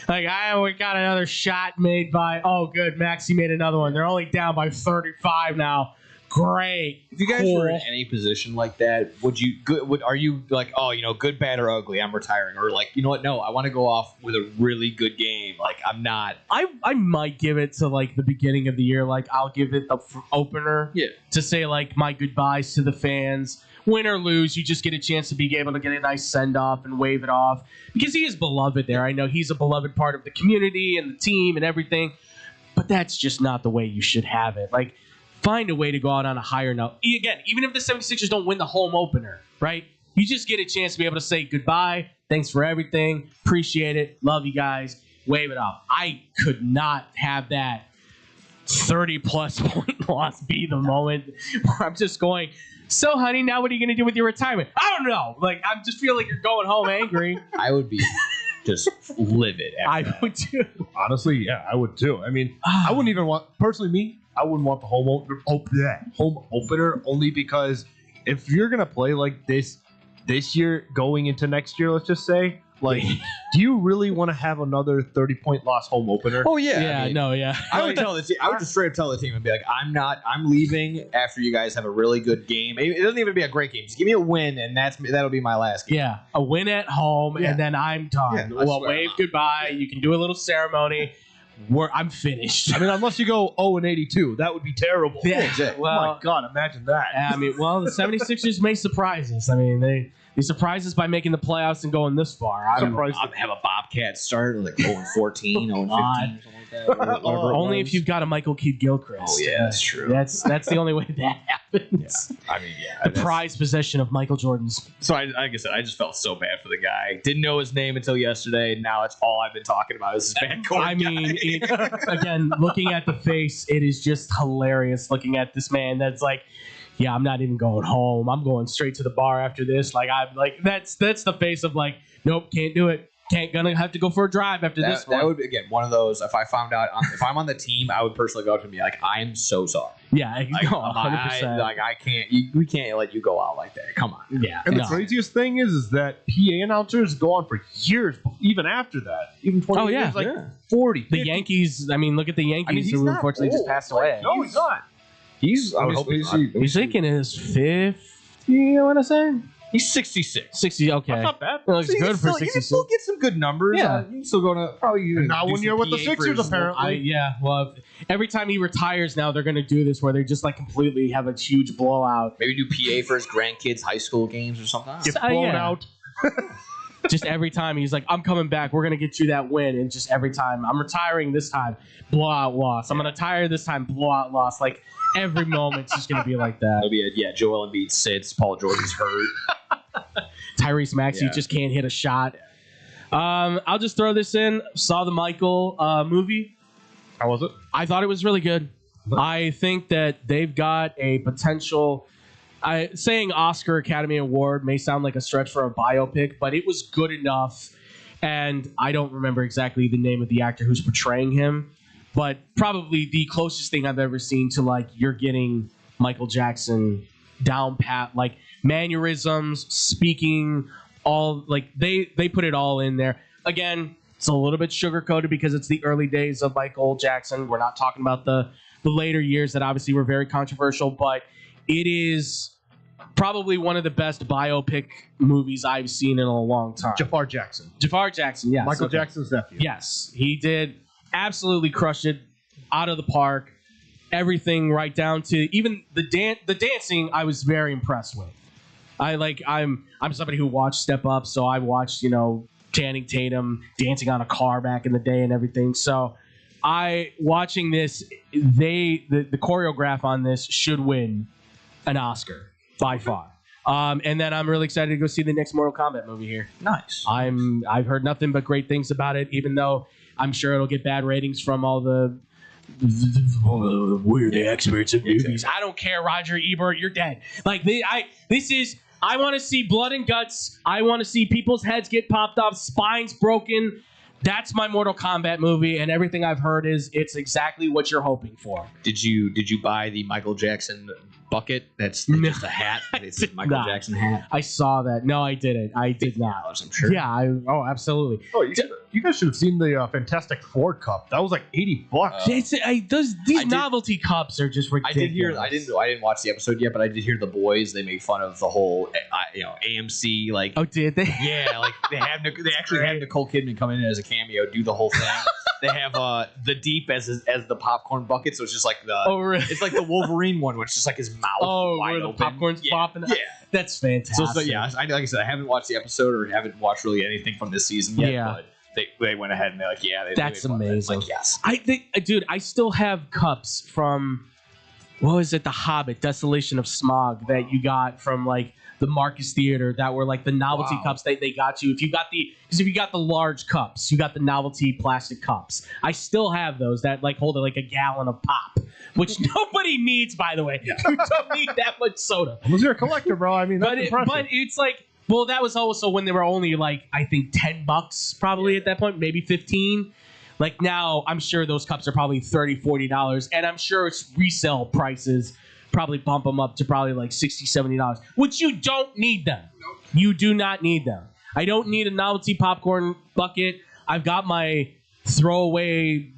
we got another shot made by, oh, good, Maxey made another one. They're only down by 35 now. Great. If you guys were in any position like that, are you like, oh, good, bad, or ugly, I'm retiring, or like, you know what? No, I want to go off with a really good game. Like, I'm not. I might give it to like the beginning of the year. Like, I'll give it the opener. Yeah. To say like my goodbyes to the fans. Win or lose, you just get a chance to be able to get a nice send off and wave it off because he is beloved there. I know he's a beloved part of the community and the team and everything, but that's just not the way you should have it. Like, find a way to go out on a higher note. Again, even if the 76ers don't win the home opener, right? You just get a chance to be able to say goodbye, thanks for everything, appreciate it, love you guys, wave it off. I could not have that 30-plus point loss be the moment where I'm just going, so, honey, now what are you going to do with your retirement? I don't know. Like, I just feel like you're going home angry. I would be just livid. I would too. Honestly, yeah, I would too. I mean, I wouldn't even want, personally, me, I wouldn't want the home opener only because if you're gonna play like this year going into next year, let's just say, like, do you really want to have another 30-point loss home opener? Oh yeah, yeah, I would tell the team. I would just straight up tell the team and be like, I'm leaving after you guys have a really good game. It doesn't even be a great game. Just give me a win, and that'll be my last game. Yeah, a win at home, and then I'm done. Yeah, well, wave goodbye. You can do a little ceremony. I'm finished. I mean, unless you go 0-82, that would be terrible. Yeah, well, oh my God, imagine that. I mean, well, the 76ers may surprise us. I mean, they surprise us by making the playoffs and going this far. I'm surprised to have a Bobcat start like 0-14, 0-15, something like that. Only if you've got a Michael Kidd-Gilchrist. Oh yeah, that's true. That's the only way that happens. Yeah. I mean, the prized possession of Michael Jordan's. So, like I said, I just felt so bad for the guy. Didn't know his name until yesterday. Now it's all I've been talking about is this bad court I mean, again, looking at the face, it is just hilarious looking at this man that's like, yeah, I'm not even going home. I'm going straight to the bar after this. Like, I'm like, that's the face of like, nope, can't do it. Gonna have to go for a drive after this one. That would be, again, one of those. If I found out, if I'm on the team, I would personally go up to me like, I'm so sorry. Yeah, like, 100%. I can't. We can't let you go out like that. Come on. Yeah. And the craziest thing is that PA announcers go on for years, even after that, even 20 years, like 40. 50. The Yankees. I mean, look at the Yankees who unfortunately just passed away. No, he's not. He's thinking his 50. I want to say. He's 66. 60, okay. That's not bad. That looks good for 66. You can still get some good numbers. Yeah. You can still go to probably. And now when you're with the Sixers, apparently. Yeah, well, every time he retires now, they're going to do this where they just like completely have a huge blowout. Maybe do PA for his grandkids' high school games or something. Get blown out. Just every time he's like, I'm coming back. We're going to get you that win. And just every time, I'm retiring this time, blowout loss. I'm going to retire this time, blowout loss. Like every moment's just going to be like that. It'll be Joel Embiid sits, Paul George's hurt. Tyrese Maxey just can't hit a shot. I'll just throw this in. Saw the Michael movie. How was it? I thought it was really good. I think that they've got a potential. Saying Oscar Academy Award may sound like a stretch for a biopic, but it was good enough. And I don't remember exactly the name of the actor who's portraying him, but probably the closest thing I've ever seen to like you're getting Michael Jackson down pat, like mannerisms, speaking, all like they put it all in there. Again, it's a little bit sugar coated because it's the early days of Michael Jackson. We're not talking about the later years that obviously were very controversial, but it is probably one of the best biopic movies I've seen in a long time. Jafar Jackson, yes. Michael Jackson's nephew. Yes, he did absolutely crush it out of the park. Everything right down to even the dancing. I was very impressed with. I'm somebody who watched Step Up, so I watched Channing Tatum dancing on a car back in the day and everything. So watching this, the choreograph on this should win an Oscar by far. And then I'm really excited to go see the next Mortal Kombat movie here. Nice. I've heard nothing but great things about it, even though I'm sure it'll get bad ratings from all the we're the experts in movies. I don't care, Roger Ebert, you're dead. I want to see blood and guts. I want to see people's heads get popped off, spines broken. That's my Mortal Kombat movie, and everything I've heard is it's exactly what you're hoping for. Did you buy the Michael Jackson bucket? That's just a hat. It's a Michael Jackson hat. I saw that. No, I didn't. I did not. I'm sure. Yeah. Absolutely. Oh, you guys should have seen the Fantastic Four cup. That was like $80. These novelty cups are just ridiculous. I didn't watch the episode yet, but I did hear the boys. They make fun of the whole, AMC like. Oh, did they? Yeah, like they actually have Nicole Kidman come in as a cameo, do the whole thing. They have the Deep as the popcorn bucket, so it's just like it's like the Wolverine one, which is just like his mouth wide where the open. Popcorn's popping. Yeah, that's fantastic. So yeah, like I said, I haven't watched the episode or haven't watched really anything from this season yet. Yeah. But they went ahead and they're like, that's amazing. Like, yes, dude, I still have cups from what was it, The Hobbit, Desolation of Smog, that you got from like the Marcus Theater, that were like the novelty cups they got you. If you got the large cups, you got the novelty plastic cups. I still have those that like hold like a gallon of pop, which nobody needs, by the way. You don't need that much soda. Unless you're a collector, bro. I mean, that's impressive. But it's like, well, that was also when they were only like, I think $10 probably at that point, maybe 15. Like now, I'm sure those cups are probably $30, $40, and I'm sure it's resale prices probably bump them up to probably like $60, $70, which you don't need them. Nope. You do not need them. I don't need a novelty popcorn bucket. I've got my throwaway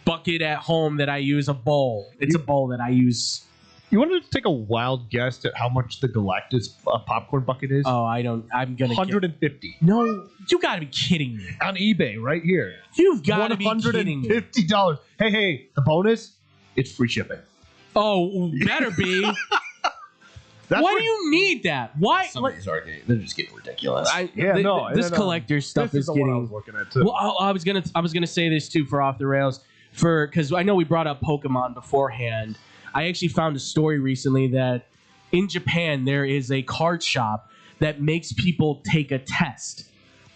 bucket at home that I use, a bowl. It's a bowl that I use. You wanted to take a wild guess at how much the Galactus popcorn bucket is? Oh, I don't. I'm gonna. $150. No, you gotta be kidding me. On eBay, right here. You've got to be kidding me. $150. Hey, the bonus, it's free shipping. Oh, better be. Why do you need that? Why? Some of these arcade, they're just getting ridiculous. This collector stuff this is the getting. one I was looking at too. Well, I was gonna say this too for Off the Rails, because I know we brought up Pokemon beforehand. I actually found a story recently that in Japan there is a card shop that makes people take a test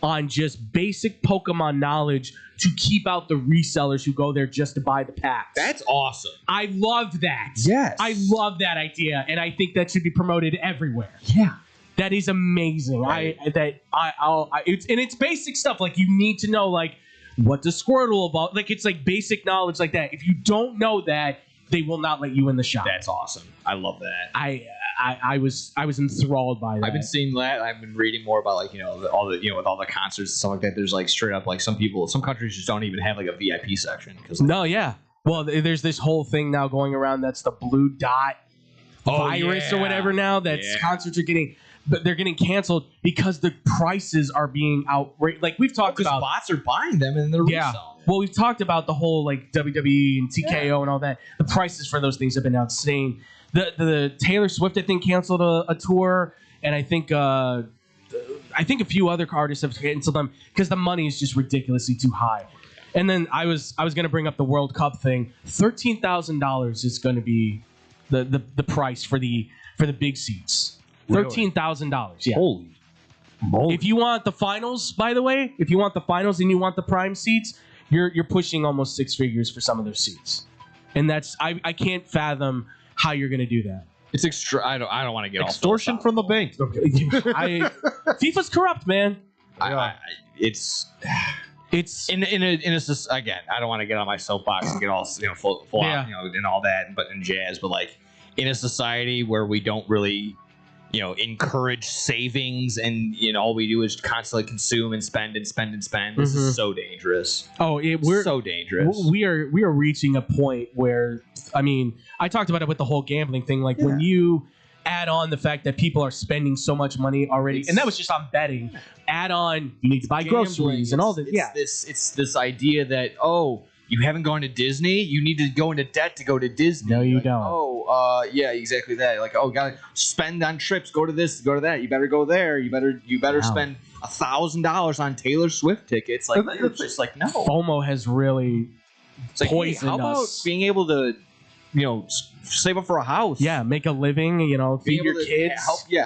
on just basic Pokemon knowledge to keep out the resellers who go there just to buy the packs. That's awesome. I love that. Yes. I love that idea, and I think that should be promoted everywhere. Yeah. That is amazing. Right. It's basic stuff. Like, you need to know, like, what does Squirtle about? Like, it's like basic knowledge like that. If you don't know that, they will not let you in the shop. That's awesome. I love that. I was enthralled by that. I've been seeing that. I've been reading more about like all the with all the concerts and stuff like that. There's like straight up like some countries just don't even have like a VIP section because Well, there's this whole thing now going around that's the blue dot virus or whatever now. That's concerts are getting. But they're getting canceled because the prices are being outrageous. Like we've talked about, bots are buying them and they're reselling. Well, we've talked about the whole like WWE and TKO and all that. The prices for those things have been insane. The Taylor Swift, I think, canceled a tour, and I think a few other artists have canceled them because the money is just ridiculously too high. And then I was going to bring up the World Cup thing. $13,000 is going to be the price for the big seats. $13,000. Yeah. Holy moly. If you want the finals, by the way, if you want the finals and you want the prime seats, you're pushing almost six figures for some of those seats. And that's I can't fathom how you're going to do that. It's extra. I don't want to get extortion from the bank. FIFA's corrupt, man. It's in a again. I don't want to get on my soapbox and get all full on, and all that, but in jazz, but like in a society where we don't really, encourage savings, and all we do is constantly consume and spend and spend and spend. This is so dangerous. Oh, we're so dangerous. We are reaching a point where, I mean, I talked about it with the whole gambling thing. Like when you add on the fact that people are spending so much money already, and that was just on betting. Add on, you need to buy groceries and all this. It's this idea that you haven't gone to Disney, you need to go into debt to go to Disney. No, you don't. Yeah, exactly that. Like, gotta spend on trips, go to this, go to that. You better go there. You better spend $1,000 on Taylor Swift tickets. Like, it's just like, no. FOMO has really poisoned how about us. being able to, save up for a house? Yeah, make a living. Feed your kids.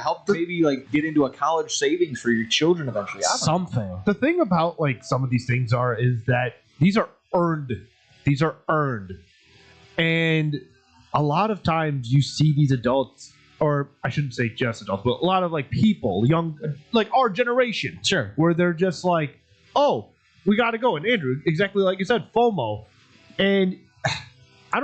Help maybe like get into a college savings for your children eventually. Something. The thing about like some of these things is that these are earned. These are earned, and a lot of times you see these adults, or I shouldn't say just adults, but a lot of like people, young, like our generation, where they're just like, oh, we got to go. And Andrew, exactly like you said, FOMO, and I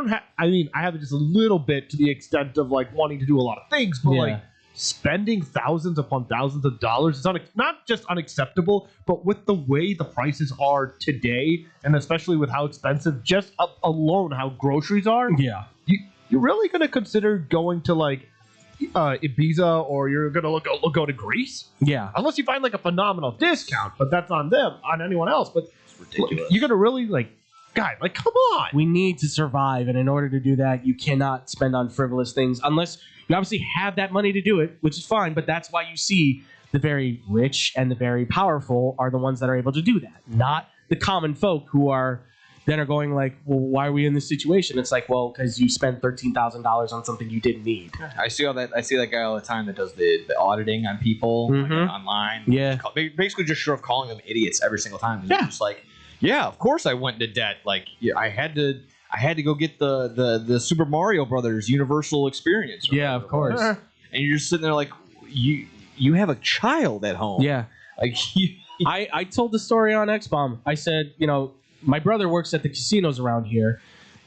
have just a little bit to the extent of like wanting to do a lot of things, but like spending thousands upon thousands of dollars is not just unacceptable, but with the way the prices are today, and especially with how expensive just alone how groceries are, you're really going to consider going to like Ibiza, or you're going to go to Greece? Yeah. Unless you find like a phenomenal discount, but that's on them, on anyone else. But it's ridiculous. You're going to really like, God, like, come on. We need to survive, and in order to do that, you cannot spend on frivolous things unless you obviously have that money to do it, which is fine, but that's why you see the very rich and the very powerful are the ones that are able to do that, not the common folk who are going like, well, why are we in this situation? It's like, well, because you spent $13,000 on something you didn't need. I see that guy all the time that does the auditing on people like, online. Yeah. Basically just short of calling them idiots every single time. It's just like, yeah, of course I went into debt. Like, I had to go get the Super Mario Brothers Universal experience. Yeah, of course. And you're just sitting there like, you have a child at home. Yeah. Like, I told the story on X-Bomb. I said, my brother works at the casinos around here.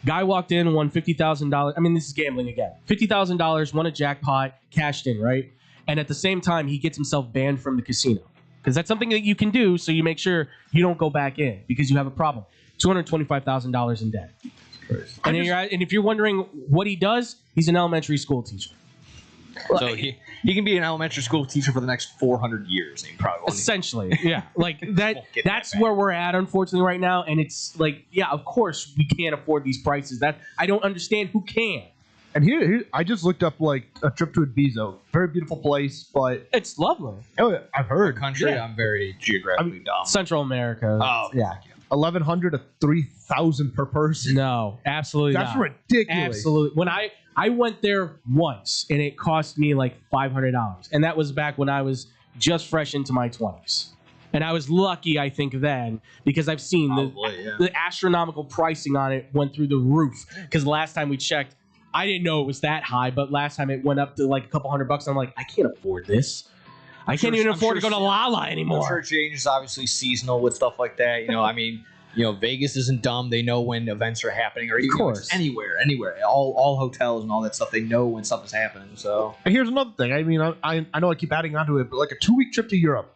Guy walked in, won $50,000. I mean, this is gambling again. $50,000, won a jackpot, cashed in, right? And at the same time, he gets himself banned from the casino. Because that's something that you can do, so you make sure you don't go back in because you have a problem. $225,000 in debt. And if you're wondering what he does, he's an elementary school teacher. So he can be an elementary school teacher for the next 400 years. And probably essentially, yeah. Like that. That's where we're at, unfortunately, right now. And it's like, yeah, of course we can't afford these prices. That I don't understand who can. And here, I just looked up like a trip to Ibiza. Very beautiful place, but it's lovely. Oh, yeah, I've heard. Country, I'm very geographically dumb. Central America. Oh, yeah. 1,100 to 3,000 per person. No, absolutely That's not. ridiculous. Absolutely. When I went there once, and it cost me like $500, and that was back when I was just fresh into my 20s. And I was lucky, I think, then, because I've seen the astronomical pricing on it went through the roof. Because last time we checked, I didn't know it was that high, but last time it went up to like a couple $100. I'm like, I can't afford this. I can't even afford to go to Lala anymore. I'm sure change is obviously seasonal with stuff like that. I mean, Vegas isn't dumb. They know when events are happening, or even anywhere. All hotels and all that stuff. They know when stuff is happening. So, and here's another thing. I mean, I know I keep adding onto it, but like a 2-week trip to Europe,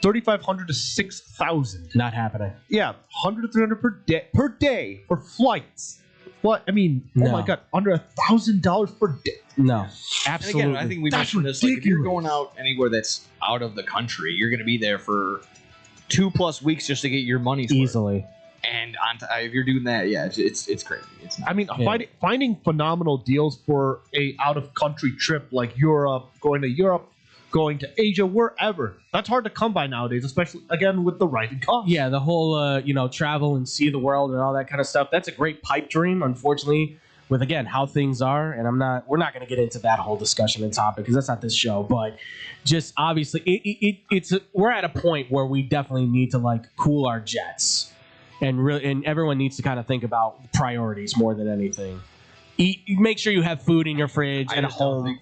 3,500 to 6,000. Not happening. Yeah, 100 to 300 per day for flights. What I mean, oh my God, under $1,000 per day. No, absolutely. And again, I think we mentioned this. Like, if you're going out anywhere that's out of the country, you're going to be there for 2+ weeks just to get your money's worth. Easily. And if you're doing that, yeah, it's crazy. It's not. I mean, finding phenomenal deals for a out of country trip like Europe, going to Asia, wherever. That's hard to come by nowadays, especially, again, with the rising costs. Yeah, the whole, travel and see the world and all that kind of stuff. That's a great pipe dream, unfortunately, with, again, how things are. And we're not going to get into that whole discussion and topic because that's not this show. But just obviously, we're at a point where we definitely need to, like, cool our jets. And everyone needs to kind of think about priorities more than anything. Make sure you have food in your fridge and a home.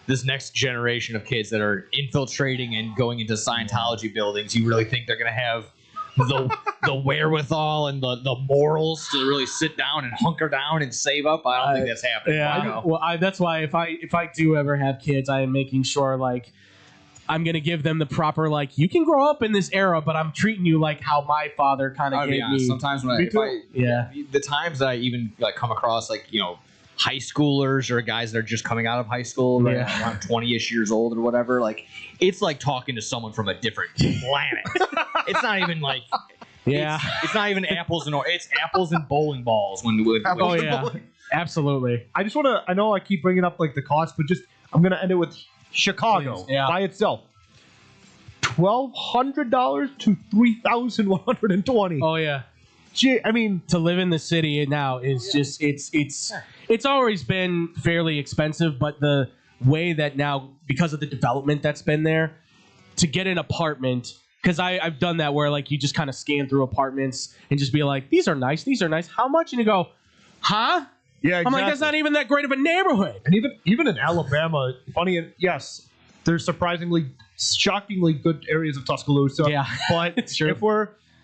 This next generation of kids that are infiltrating and going into Scientology buildings, you really think they're going to have the wherewithal and the morals to really sit down and hunker down and save up. I don't think that's happening. Yeah, that's why if I do ever have kids, I am making sure like I'm gonna give them the proper like you can grow up in this era, but I'm treating you like how my father kind of gave me. Sometimes when the times that I even like come across like high schoolers or guys that are just coming out of high school, right, around 20-ish years old or whatever, like it's like talking to someone from a different planet. It's not even like it's not even apples and it's apples and bowling balls absolutely. I just want to. I know I keep bringing up like the cost, but just I'm gonna end it with Chicago by itself. $1,200 to $3,120. Oh yeah. Gee, I mean, to live in the city now is just it's always been fairly expensive, but the way that now because of the development that's been there to get an apartment, because I've done that where like you just kind of scan through apartments and just be like, these are nice, how much? And you go, huh? Yeah, exactly. I'm like, that's not even that great of a neighborhood. And even in Alabama, funny, yes, there's shockingly good areas of Tuscaloosa. Yeah, but it's true.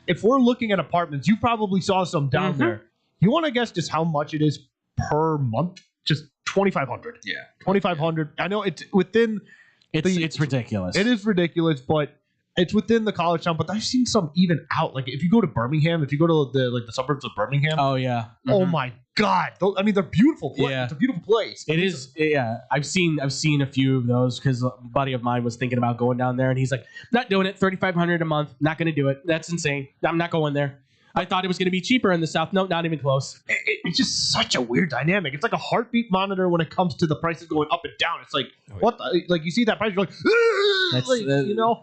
If we're looking at apartments, you probably saw some down there. You want to guess just how much it is per month? Just $2,500. Yeah, $2,500. I know it's within. It's ridiculous. It is ridiculous, but it's within the college town. But I've seen some even out. Like if you go to Birmingham, if you go to the suburbs of Birmingham. Oh yeah. Oh my God. I mean, they're beautiful. Yeah. It's a beautiful place. It is. Yeah. I've seen a few of those because a buddy of mine was thinking about going down there, and he's like, "Not doing it. $3,500 a month. Not going to do it. That's insane. I'm not going there. I thought it was going to be cheaper in the South. No, not even close." It's just such a weird dynamic. It's like a heartbeat monitor when it comes to the prices going up and down. It's like what? Like you see that price, you're like,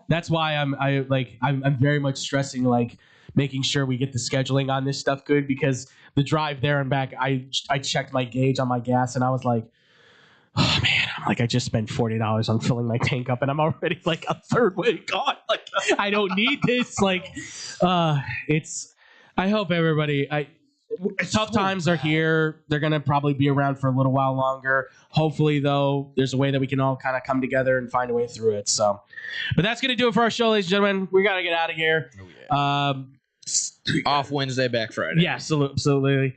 That's why I'm very much stressing like making sure we get the scheduling on this stuff good, because the drive there and back, I checked my gauge on my gas and I was like, oh man, I just spent $40 on filling my tank up and I'm already like a third way gone. Like I don't need this. Like I hope everybody. Tough times are here. They're gonna probably be around for a little while longer. Hopefully, though, there's a way that we can all kind of come together and find a way through it. So, but that's gonna do it for our show, ladies and gentlemen. We gotta get out of here. Off Wednesday, back Friday. Yeah, absolutely.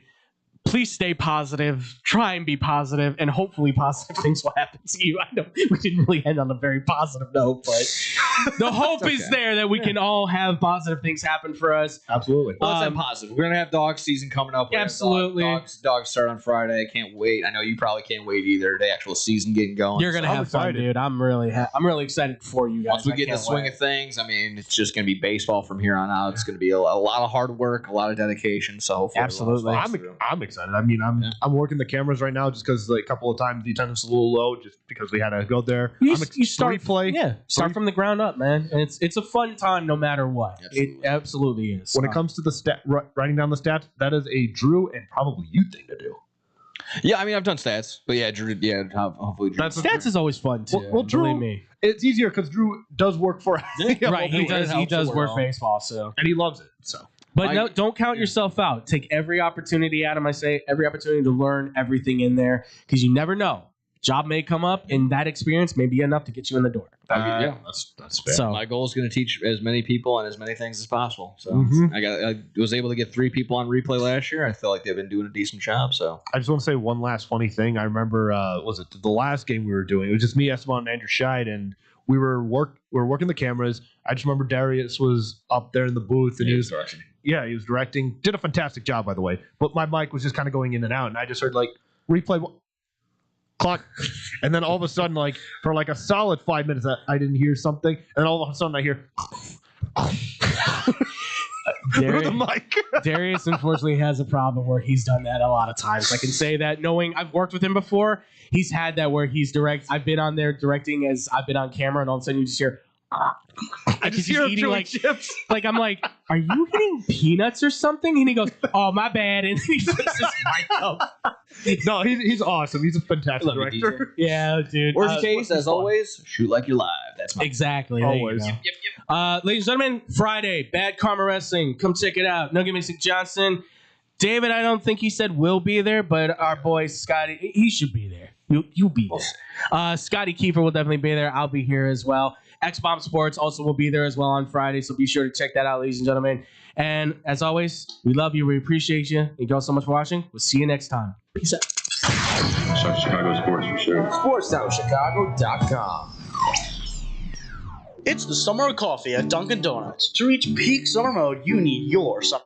Please stay positive. Try and be positive, and hopefully, positive things will happen to you. I know we didn't really end on a very positive note, but the hope is there that we can all have positive things happen for us. Absolutely. Well, let's end positive. We're gonna have dog season coming up. Absolutely. Dogs start on Friday. I can't wait. I know you probably can't wait either. The actual season getting going. You're gonna have fun, dude. I'm really excited for you guys. Once we get in the swing of things, I mean, it's just gonna be baseball from here on out. It's gonna be a lot of hard work, a lot of dedication. So hopefully, absolutely, I'm excited. I mean, I'm working the cameras right now just because like a couple of times the attendance is a little low, just because we had to go there. You start from the ground up, man. And it's a fun time no matter what. Absolutely. It absolutely is. When it comes to the writing down the stats, that is a Drew and probably you thing to do. Yeah, I mean, I've done stats, but yeah, Drew. Yeah, hopefully Drew. Stats is always fun too. Well, Drew, believe me, it's easier because Drew does work for right. He does work baseball, so and he loves it. So. But no, don't count yourself out. Take every opportunity, Adam. I say every opportunity to learn everything in there, because you never know. Job may come up, and that experience may be enough to get you in the door. Yeah, that's fair. So my goal is going to teach as many people and as many things as possible. So I was able to get 3 people on replay last year. I feel like they've been doing a decent job. So I just want to say one last funny thing. I remember, was it the last game we were doing? It was just me, Esteban, and Andrew Scheid, and we were working the cameras. I just remember Darius was up there in the booth, and he was directing. Yeah, he was directing. Did a fantastic job, by the way. But my mic was just kind of going in and out, and I just heard like replay clock, and then all of a sudden, like for like a solid 5 minutes, I didn't hear something, and then all of a sudden I hear. Darius unfortunately has a problem where he's done that a lot of times. I can say that knowing I've worked with him before. He's had that where he's I've been on there directing as I've been on camera, and all of a sudden you just hear. I just hear him eating like chips. Like I'm like, are you eating peanuts or something? And he goes, "Oh, my bad." And he puts his mic up. No, he's awesome. He's a fantastic director. Yeah, dude. Worst case, as always, shoot like you're live. That's my exactly. Always. Yep. Ladies and gentlemen, Friday, Bad Karma Wrestling. Come check it out. Nugget Mixon Johnson. David, I don't think he said will be there, but our boy Scotty, he should be there. You'll be there. Scotty Kiefer will definitely be there. I'll be here as well. X-Bomb Sports also will be there as well on Friday, so be sure to check that out, ladies and gentlemen. And as always, we love you. We appreciate you. Thank you all so much for watching. We'll see you next time. Peace out. Chicago Sports for sure. SportsTownChicago.com. It's the summer of coffee at Dunkin' Donuts. To reach peak summer mode, you need your summer.